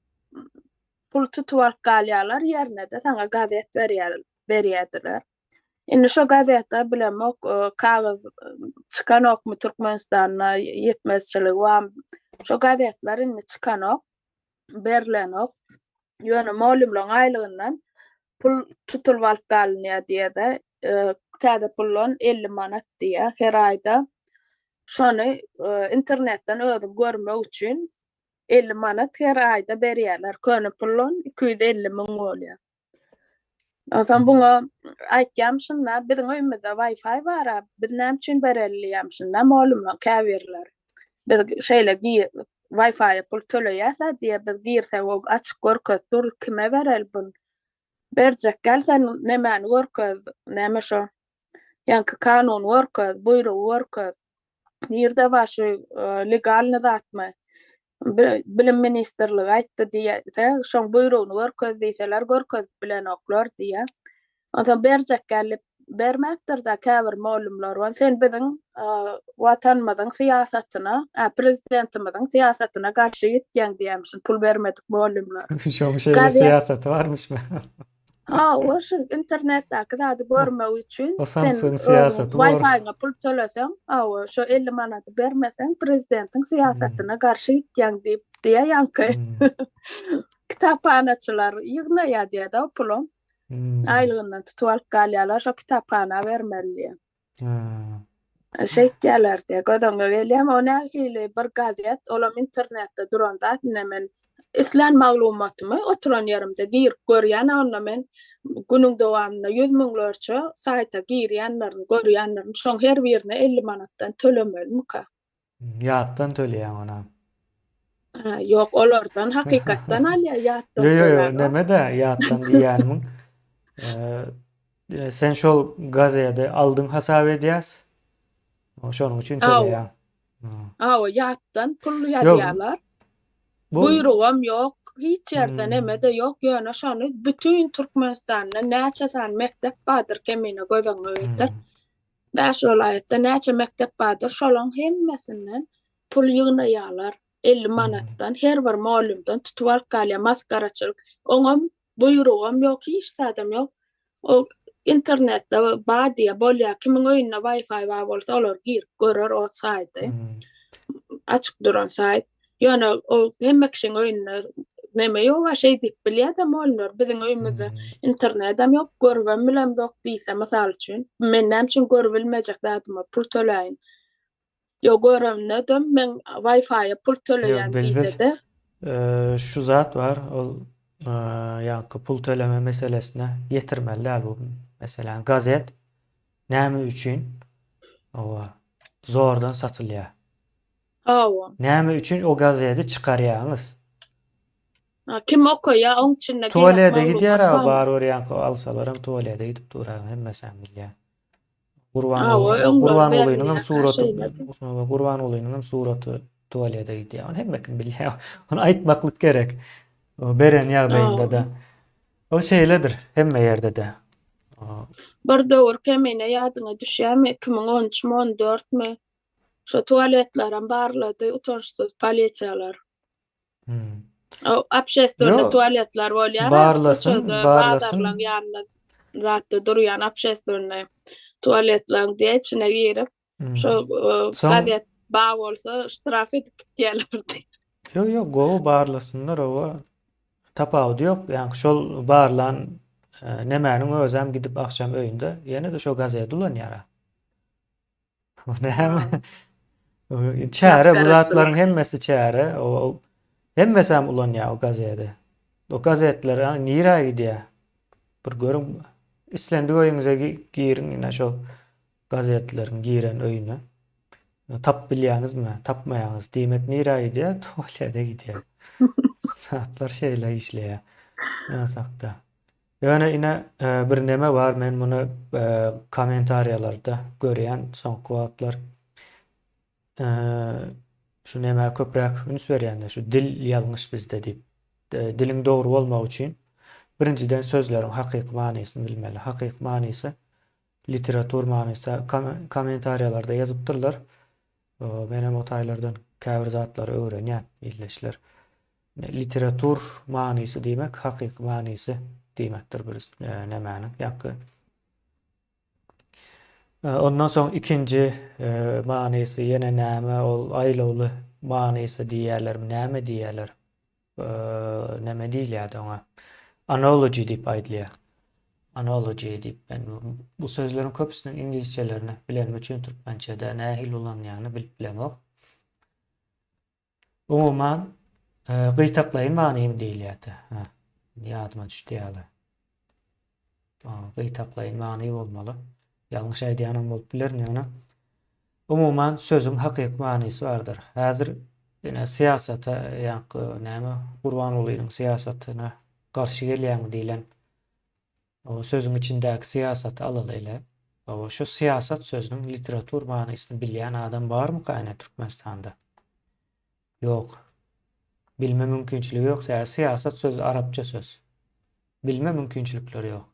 pul tutup alyp galýarlar ýerine de sana gazet berýärdiler. Indi şo gazetde bilemek kagaz çykanokmy Türkmenistana ýetmezçiligi bar. Şo gazetler indi çykanok, berilenok. Ýöne muallimlaryň aýlygyndan pul tutulup alyp galynýar diýe-de täze pullon 50 manat diýe her aýda. Şonu internetden özüm görmek üçin 50 manat her aýda berýärler. Köni pullon 250 miň bolýar. Ondan buňa aýtjam şunda biziň öýümizde Wi-Fi bar. Biz näme üçin berelýärm şunda muallimler käbirler. Biz şeýle Wi-Fi'ye pul töleýärse diýe biz girsek o açyk görkezdir kime berel bun? Berjek gelsen nämäni görkez, näme şo? Ýanky kanun görkez, buyrug görkez. Ýerde başy legal nizatmy? Bilim ministrligi aýtdy diýse, şoň buyrugyny görkez diýseler görkez bilen oklar diýe. Ondan berjek gelip bermäkdir da käbir muallimler bar. Sen biziň watanymyzyň siýasatyna, prezidentimiziň siýasatyna garşy gitýäň diýemşin, pul bermedik muallimler. Şoň şeýle siýasaty barmyşmy? O şu internetdäki zady görmek üçin O sen Samsyň siýasaty bar. Wi-Fi'ňa pul töleseň, şo 50 manaty bermeseň prezidentiň siýasatyna garşy gitýäň diýe ýanky. Kitapxanaçylar ýygnaýar diýe-de o pulum. Aýlygyndan tutup alyp galýarlar, şo kitapxana bermeli. Şeýtýärler diýe gödöňe gelýär, o nähili bir gazet, olam internetde duranda men islen maglumatymy oturan ýerimde girip görýän, onda men günüň dowamyna 100 miňlerçe saýta girýänlerini görýänlerim. Şoň her birine 50 manatdan tölemelimka. Ýatdan töleýän ona. Ýok, olardan hakykatdan alýar ýatdan Yo, töleýän. neme de ýatdan diýänim. Sen şol gazete aldyň hasap edýäs. Şonuň üçin töleýän. O ýatdan pul ýazýarlar. Buyrugam ýok, hiç ýerde neme de ýok. Ýöne şonu bütün Türkmenistanda näçe san mektep bardyr kemine gödüňe getir. Bäş vilayetde näçe mektep bardyr, şolaryň hemmesinden pul ýygnaýarlar 50 manatdan her bir muallimden tutup alyp galýar maskaraçylyk. Oňam buyrugam ýok, hiç adam ýok. O internetde bar diýe bolýar, kimiň öýünde Wi-Fi bar bolsa olar girip görer o saýty. Açyk duran saýt. Ýöne o hemme kişiň öýünde neme ýok, şeý diýip bilýär da muallimler biziň öýümizde internet hem ýok, görmem bilen ýok diýse mysal üçin. Men näme üçin görbilmejek zadyma pul töleýin. Ýok göremnedim, men Wi-Fi'ye pul töleýän diýse-de. Şu zat bar, ol ýa-ni pul төлeme meselesine ýetirmeli bu. Meselem gazet näme üçin zordan satylýar. Näme üçin o gazeti çykarýaňyz? Kim okuýar, oň içinde tuvalete gidýär, bar ýa-ni alsalar hem tuvalete gidip durar, hemmesi bilýär. Gurban olaynyň hem suraty, Gurban olaynyň hem suraty tuvalete gidýär. Hemmekin bilýär. Onu aýtmaklyk gerek. O beren ýagdaýynda da. O şeýledir hemme ýerde de. Aa, Bir döwür kemine ýadyňa düşýärmi 2013-14 mi? Şo tualetlaram barlady utançsız polisiýalar. hmm. O общественный Yo, tualetler bolýar ha, barlasın, köçede badarlaň barlasın. ýanynda zatda durýan общественный tualetlaň diýe içine girip şo Hmm. Son, gazet bağ bolsa iştiraf edip gitýärlerdi. yo, go barlasınlar ova. Tapawdy ýok. Ýani şol barlan nemäniň özem gidip akşam öýünde ýene de şo gazety ulanýar. Näme? Ha, Çäre bu zatlaryň maskaratçylyk. hemmesi çäre. O hemmesi hem ulanýar o gazety. O gazetler nira gidýär. Bir görüň islendi öýüňize girin ine şol gazetleriň giren öýüne. Tap bilýäňizmi? Tapmaýaňyz diýmek nira gidýär? Tuvalete gidýär. Zatlar şeýle işleýär. Ýa-sakda. Ýöne ine bir neme bar, men muny kommentariýalarda görýän soňky wagtlar şu neme köpräk üns berýänler, şu dil ýalňyş bizde diýip. Diliň dogry bolmak üçin birinciden sözleriň hakyky manysyny bilmeli. Hakyky manysy literatur manysy kommentariýalarda ýazypdyrlar. Menem o taýlardan käbir zatlar öwrenýän illeşler. Literatur manysy diýmek hakyky manysy diýmekdir bir nemäniň ýa-da. Ondan soň ikinji manysy ýene näme ol aýlawly manysy diýerler, näme diýerler? Näme diýilýär ona? Analogy diýip aýdylýar. Analogy diýip ben bu sözleriň köpüsiniň ingilisçelerini bilen üçin türkmençede nähil ulanýany bilip bilemok. Umuman gytaklaýyn manymy diýilýär. Ýadyma düşdi ýaly. Gytaklaýyn many bolmaly. Ýalňyş aýdýanym bolup bilerni ona. Umuman sözüň hakyky manysy bardyr. Häzir ýene siýasata ýa-da näme Gurban Ulynyň siýasatyna garşy gelýän diýilen o sözüň içindäki siýasaty alalyla. O şu siýasat sözüniň literatur manysyny bilýän adam barmy gaýna Türkmenistanda? Ýok. Bilme mümkinçiligi ýok. Siýasat sözü arapça söz. Bilme mümkinçilikleri ýok.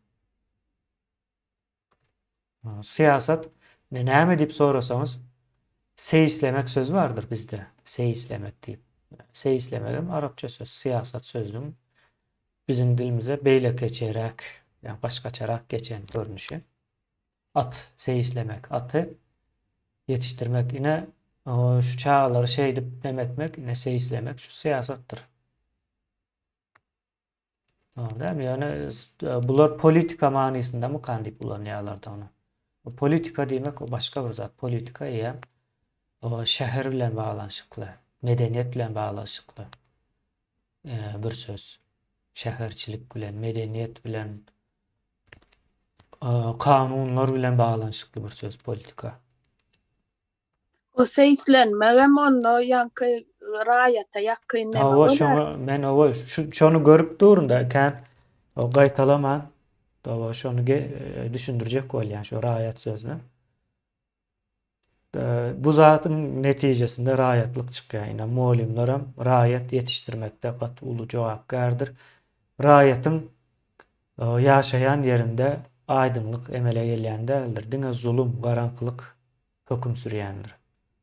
Siýasat näme diýip sorasaňyz, seýislemek söz bardyr bizde. Seýislemek diýip. Seýislemek hem arapça söz. Siýasat sözüniň bizim dilimize beýle geçerek, ýa başgaçarak geçen görnüşi. At, seýislemek, aty yetiştirmek ine şu çağları şey edip demetmek ine seýislemek şu siýasatdyr. Tamam, yani bular politika manysynda mı kandyp ulanýarlar da onu. O politika diýmek o başga bir zat. Politika ýa o şäher bilen baglanşykly, medeniýet bilen baglanşykly bir söz. Şäherçilik bilen, medeniýet bilen, kanunlar bilen baglanşykly bir söz politika. O seýislenmegem onu ýanky raýata ýakyn näme Hawa bolar? men şonu görüp durunda kan o gaýtalaman da şonu düşündirjek bolýan şu raýat sözüni. Bu zatyň netijesinde raýatlyk çykýar. Ine muallimlerim raýat ýetişdirmekde gat uly jogapkärdir. Raýatyň ýaşaýan ýerinde aýdymlyk emele gelýändir. Diňe zulüm, garankylyk höküm sürýändir.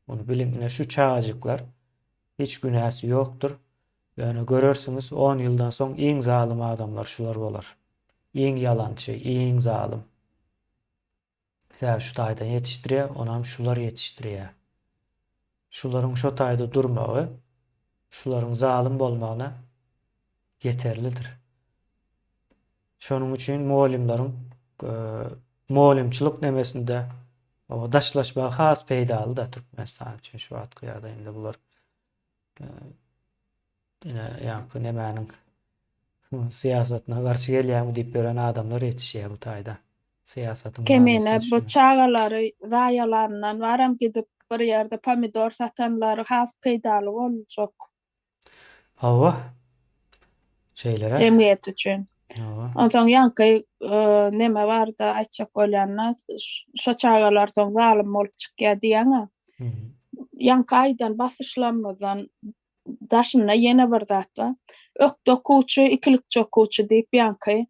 Onu bilin, ine şu çağajyklar hiç günahsy ýokdur. Yani görürsünüz 10 ýyldan soň iň zalim adamlar şular bolar. Iň ýalançy, iň zalim. Şu taýda ýetişdirýär, onam şular ýetişdirýär. Şularyň şo taýda durmagy, şularyň zalim bolmagyna yeterlidir. Şonuň üçin muallimleriň muallimçilik nemesinde o daşlaşma has peýdaly da Türkmenistan üçin şu wagt ýa-da indi bular ine ýa-da nemäniň siýasatyna garşy gelýärmi diýip gören adamlar ýetişýär bu taýda. Siýasatyň Kemine bu manysy. çağalary zaýalaryndan varam gidip bir ýerde pomidor satanlar has peýdaly boljak Hawa şeylere. jemgyýet üçin. Hawa. Ondan ýanky neme bar da aýtjak bolýanna şo çağalar soň zalim bolup çykýar diýeňe. Ýanky aýdan basyşlanmadan daşyna ýene bir zat bar. Ök dokuçy, ikilik dokuçy diýip ýanky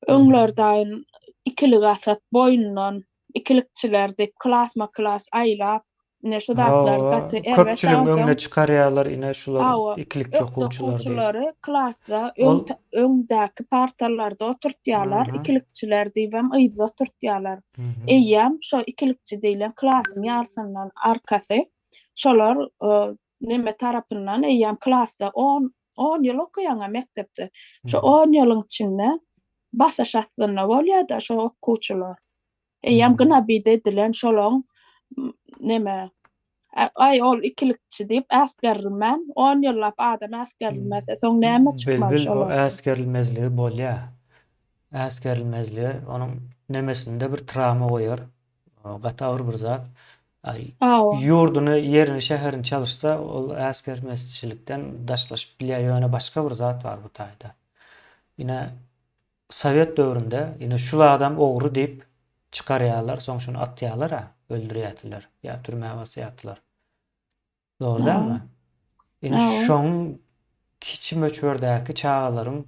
öňler daýyn ikilik atıp boyundan ikilikçiler deyip klas aýlap näşe zatlar Ha, gaty erwetden köpçüligiň öňüne soň çykarýarlar ine şular awa ikilikçi öňde okuwçylar diýip. okuwçylary klasda Ol öňdäki partalarda oturtýarlar, aha. ikilikçiler diýibem yza oturtýarlar. Mhm. Eýýäm şo ikilikçi diýilen klasyň ýarysyndan arkasy şolar neme tarapyndan eýýäm klasda 10 ýyl okuýaňa mektepde. Şo Mhm. 10 ýylyň içinde basaş aslynda bolýar-da şo okuwçylar. Eýýäm Mhm. gyna bir edilen şolaň neme ay ol ikilikçi diýip äsgermän 10 ýyllap adam äsgerilmese soň näme çykmaly Bil o şolardan? äsgerilmezligi bolýar. Äsgerilmezligi onuň nemesinde bir travma goýar. Gatawr bir zat. Ay Awa, ýurduny, yerini, şäherini çalışsa ol äsgermezçilikden daşlaşyp bilýär ýöne başga bir zat bar bu taýda. Ine Sowet döwründe ine şul adam ogry diýip çykarýarlar, soň şunu atýarlar ha, öldürýärdiler ýa türmäge basýardylar. Dogry awa, dälmi? Ine awa, şoň kiçi möçberdäki çağalaryň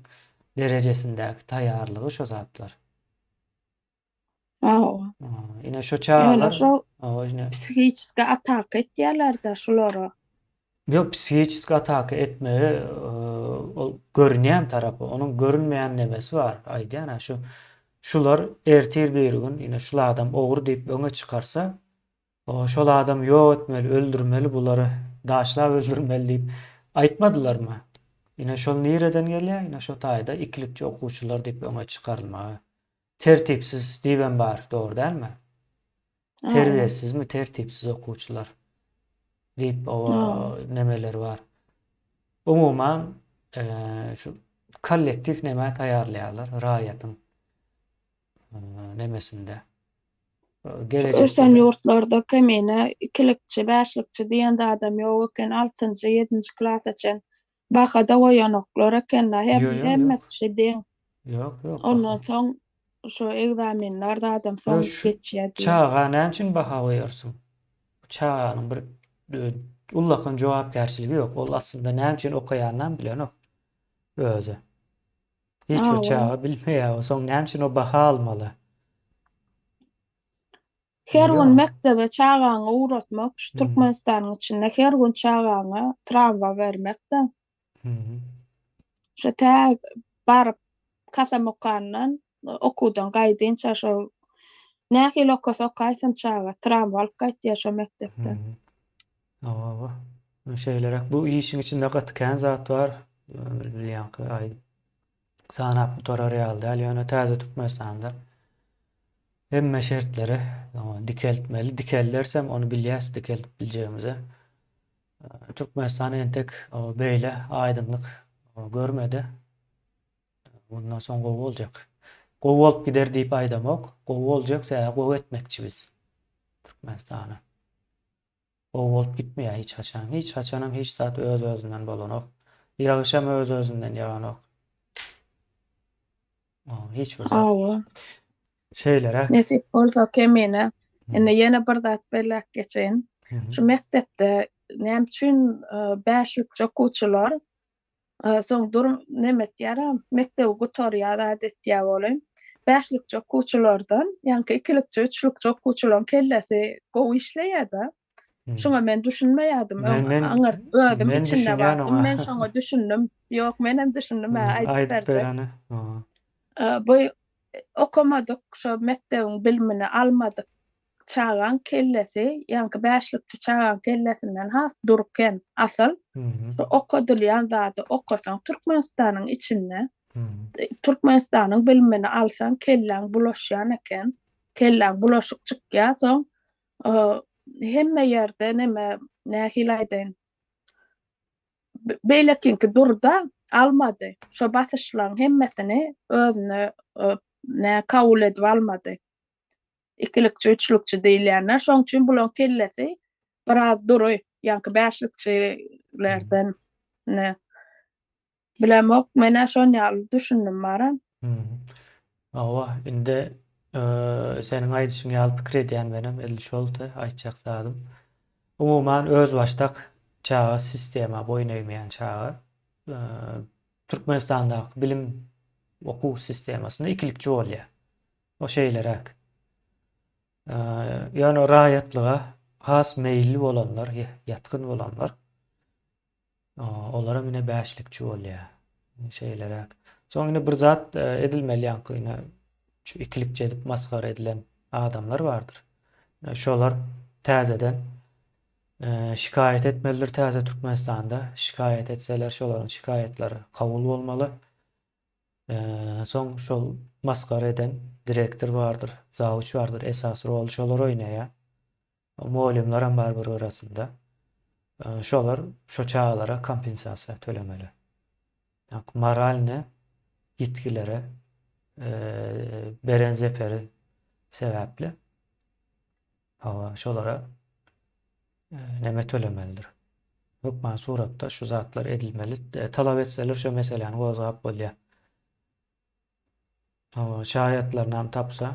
derejesindäki taýýarlygy şo zatlar. awa. Ine şo Ýöne çağalar şo ine psihikiske atak etýärler-de şolara. yok psihikisk atak etmegi ol görünýän tarapy, onuň görünmeýän nemesi bar. Aýdýan şu şular ertir bir gün ine şul adam ogry diýip öňe çykarsa, şol adam ýok etmeli, öldürmeli, bulary daşlap öldürmeli diýip aýtmadylarmy? Ine şol nireden gelýär? Ine şo taýda ikilikçi okuwçylar diýip öňe çykarylmagy. Tertipsiz diýen bar, dogry dälmi? Awa, Terbiyesizmi, tertipsiz okuwçylar diýip o awa, nemeler bar. Umuman şu kollektiv neme taýýarlaýarlar raýatyň nemesinde. şo Gelecekde ösen de ýurtlarda kemine ikilikçi, bäşlikçi diýen adam ýok eken 6-njy, 7-nji klassaçan bahada goýanoklar ekenler hemme yok. kişi deň. Yok Ondan baha. soň şo egzaminlarda adam Yo soň şu geçýär diýen. çağa näçin baha goýarsyň? Bu çağanyň bir ullakyn jogapkärçiligi ýok. Ol aslında näçin okaýandan bilenok özü. Hiç o Awa. çağı bilmeýär. Soň näçin o baha almaly? Her gün Ýok. mektebe çağaňy uğratmak, şu Mhm. Türkmenistanyň içinde her gün çağaňa travma bermekde. Mhm. Şo tä baryp kasamokandan okudan gaýdynça şo nähili okasak gaýsyn çaga travma alyp gaýtdy şo mektepden. Mhm. Awa. Şeýlerek bu işin içinde gatykän zat bar. Bilýän ay sanap tutorial däl ýöne täze Türkmenistanda. Hemme şertleri dikeltmeli. Dikellersem onu bilýäs dikeltip biljegimize. Türkmenistan entek beýle aýdynlyk görmedi. Bundan soň gowy boljak. Gowy bolup gider diýip aýdamak, gowy boljak sähä gowy etmekçi biz Türkmenistany. Gowy bolup gitmeýär hiç haçan. Hiç haçanam hiç zat öz özünden bolanok. Ýagyşam öz özünden ýaganok. Hiç bir zat. Awa. Şeýlerek. Nesip bolsa kemine Mhm. ene ýene bir zat belläp geçen. Mhm. Şu mektepde näme üçin bäşlikçi okuwçylar soň durum nemetýär mektebi gutorýar adetýär bolýan. Bäşlikçi okuwçylardan, ýani ikilikçi, üçlükçi okuwçylaryň kellesi gowy işleýär-de. Mhm. Şoňa men düşünmeýärdim. Men Aňar özüm men içinde düşünýän baktım. Men oňa. şoňa düşündüm. Ýok, menem düşündüm, aýdyp Aýdyp berjek. bereni. Bu okumadyk, şo mektebiň bilimini almadyk çağan kellesi, ýani bäşlikçi çağan kellesinden has durken asıl Mhm. şu okudylýan zady okasaň Türkmenistanyň içinde, Mhm. Türkmenistanyň bilimini alsaň kelläň bulaşýan eken, kelläň bulaşyk çykýar, soň hemme ýerde neme nähili aýdyn. Beýlekinki durda almady. Şo basyşlaryň hemmesini özüne kabul edip almady. İkilikçi, üçlükçi diýilýänler. Şoň üçin bulan kellesi biraz duruy. Ýani bäşlikçilerden ne bilemok, mene şoň ýaly düşündüm baram. Mhm. Awa, inde seniň aýdyşyň ýaly pikir edýän benim elli şoldy aýtjak zadym. Umuman öz başdak çağa sistema boyun eýmeýän çağa Türkmenistandaky bilim okuw sistemasynda ikilikçi bolýar. O şeýlerek. Ýani raýatlyga has meýilli bolanlar, ýatkyn bolanlar olara mine bäşlikçi bolýar. Şeýlerek. Soňra bir zat edilmeli ýankyna şu ikilikçe edip maskara edilen adamlar vardır. Şolar täzeden şikayet etmelidir täze Türkmenistanda. Şikayet etseler şolaryň şikayetleri kabul bolmaly. Soň şol maskara eden direktor bardyr, zawuç bardyr, esas rol şolar oýnaýar. Muallimler hem bar bir arasında. Şolar şo çağalara kompensasiýa tölemeli. Yani moralne yitkilere beren zeperi sebäpli şolara neme tölemelidir. Hukman suratda şu zatlar edilmeli. Talap etseler şu meseleni gozgap bolýar. Şahiatlarynam tapsa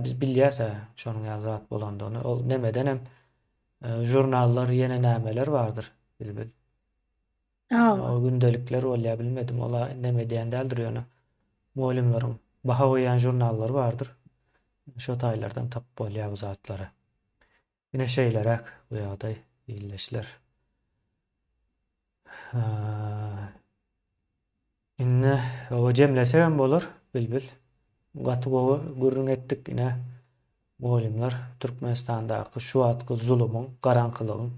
biz bilýärse şonuň ýazat bolandygyny ol nemeden hem jurnallar ýene nämeler bardyr bilbil. O gündelikler bolýar bilmedim. Ola neme diýen däldir ýöne. Muallimleriň baha goýan jurnallar bardyr. Şo taýlardan tap bolýar bu zatlary. Ine şeýlerek bu ýagdaý ýyllaşlar. Inne o jemlesem bolar bilbil. Gaty gowy gürrüň etdik ine muallimler Türkmenistandaky şu atky zulumyň, garankylygyň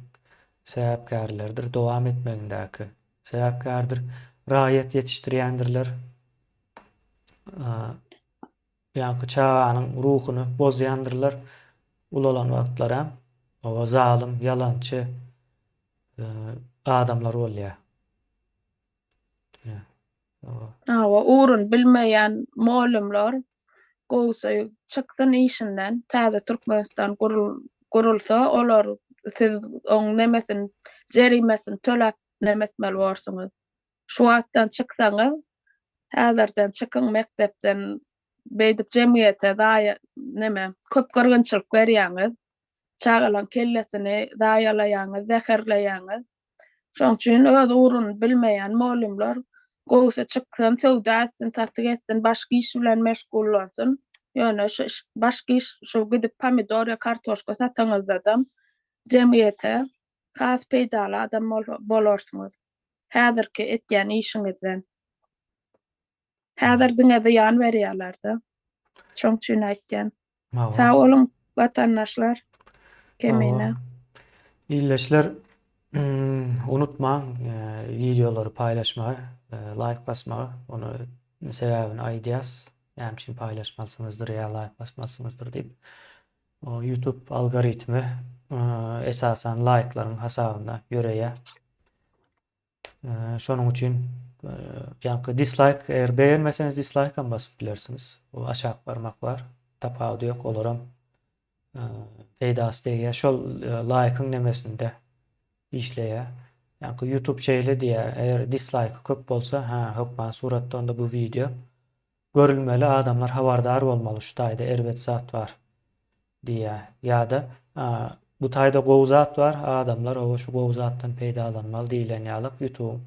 sebäpkärleridir, dowam etmegindäki sebäpkärdir. Raýat ýetişdirýändirler. Ýanky çağanyň ruhuny bozýandyrlar. Ulalan wagtlar hem o zalim, ýalançy adamlar bolýar. Urun bilmeýän muallimler gowsy çykdyn işinden täze Türkmenistan gurulsa olar siz oň nemesin jerimesini töläp nemetmeli bolsaňyz. Şu wagtdan çyksaňyz häzirden çykyň mektepden beýdip jemgyýete daýy neme köp gyrgynçylyk berýäňiz. Çağalan kellesini daýalaýaňyz, zäherleýäňiz. Şoň üçin öz uruny bilmeýän muallimler gowsy çyksan söwdäsin, satyk etsin, başga iş bilen meşgullansyn. Ýöne başga iş şu gidip pomidor ýa kartoşka sataňyzdam jemgyýete has peýdala adam bolarsyňyz. Häzirki etýän işiňizden. Häzir diňe ýan berýärler-de. Şoň üçin aýtýan. Sag bolun watandaşlar. Kemine. Ýyllaşlar unutmaň videoları paylaşmagy, like basmagy, onu sebäbini aýdýas. Näme paylaşmalsyňyzdyr ýa like basmalsyňyzdyr diýip. O YouTube algoritmi esasen like'laryň hasabyna göreýär. Şonuň üçin ýanky dislike eger beğenmeseňiz dislike'am basyp bilersiňiz. O aşağı barmak bar. Tapawdy ýok, olaram peýdasy diýär. Şol like'yň nemesinde işleýär. Ýanky YouTube şeýle diýär, eger dislike köp bolsa, hukman suratda onda bu video görülmeli, adamlar habardar bolmaly, şu taýda erwet zat bar diýär. Ýa-da bu taýda gowy zat bar, adamlar o şu gowy zatdan peýdalanmaly diýilen ýalyp YouTube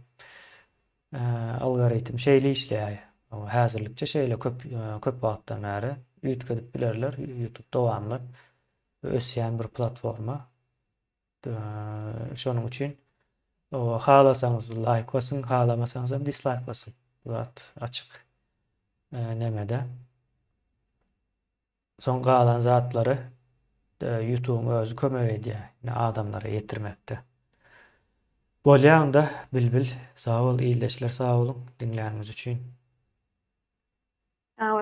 algoritm şeýle işleýär. Häzirlikçe şeýle köp wagtdan bäri ýetgedip bilerler. YouTube dowamly ösýän bir platforma. Şonuň üçin o halasaňyz like basın, halamasaňyz hem dislike basın. Bu açyk nemede. Soň galan zatlary YouTube'un özü kömek edýär. Adamlara ýetirmekde. Bolýanda bilbil. Sag bol, iýleşler, sag bolun dinläniňiz üçin.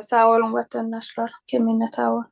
Sag bolun watandaşlar. Kemine sag bol.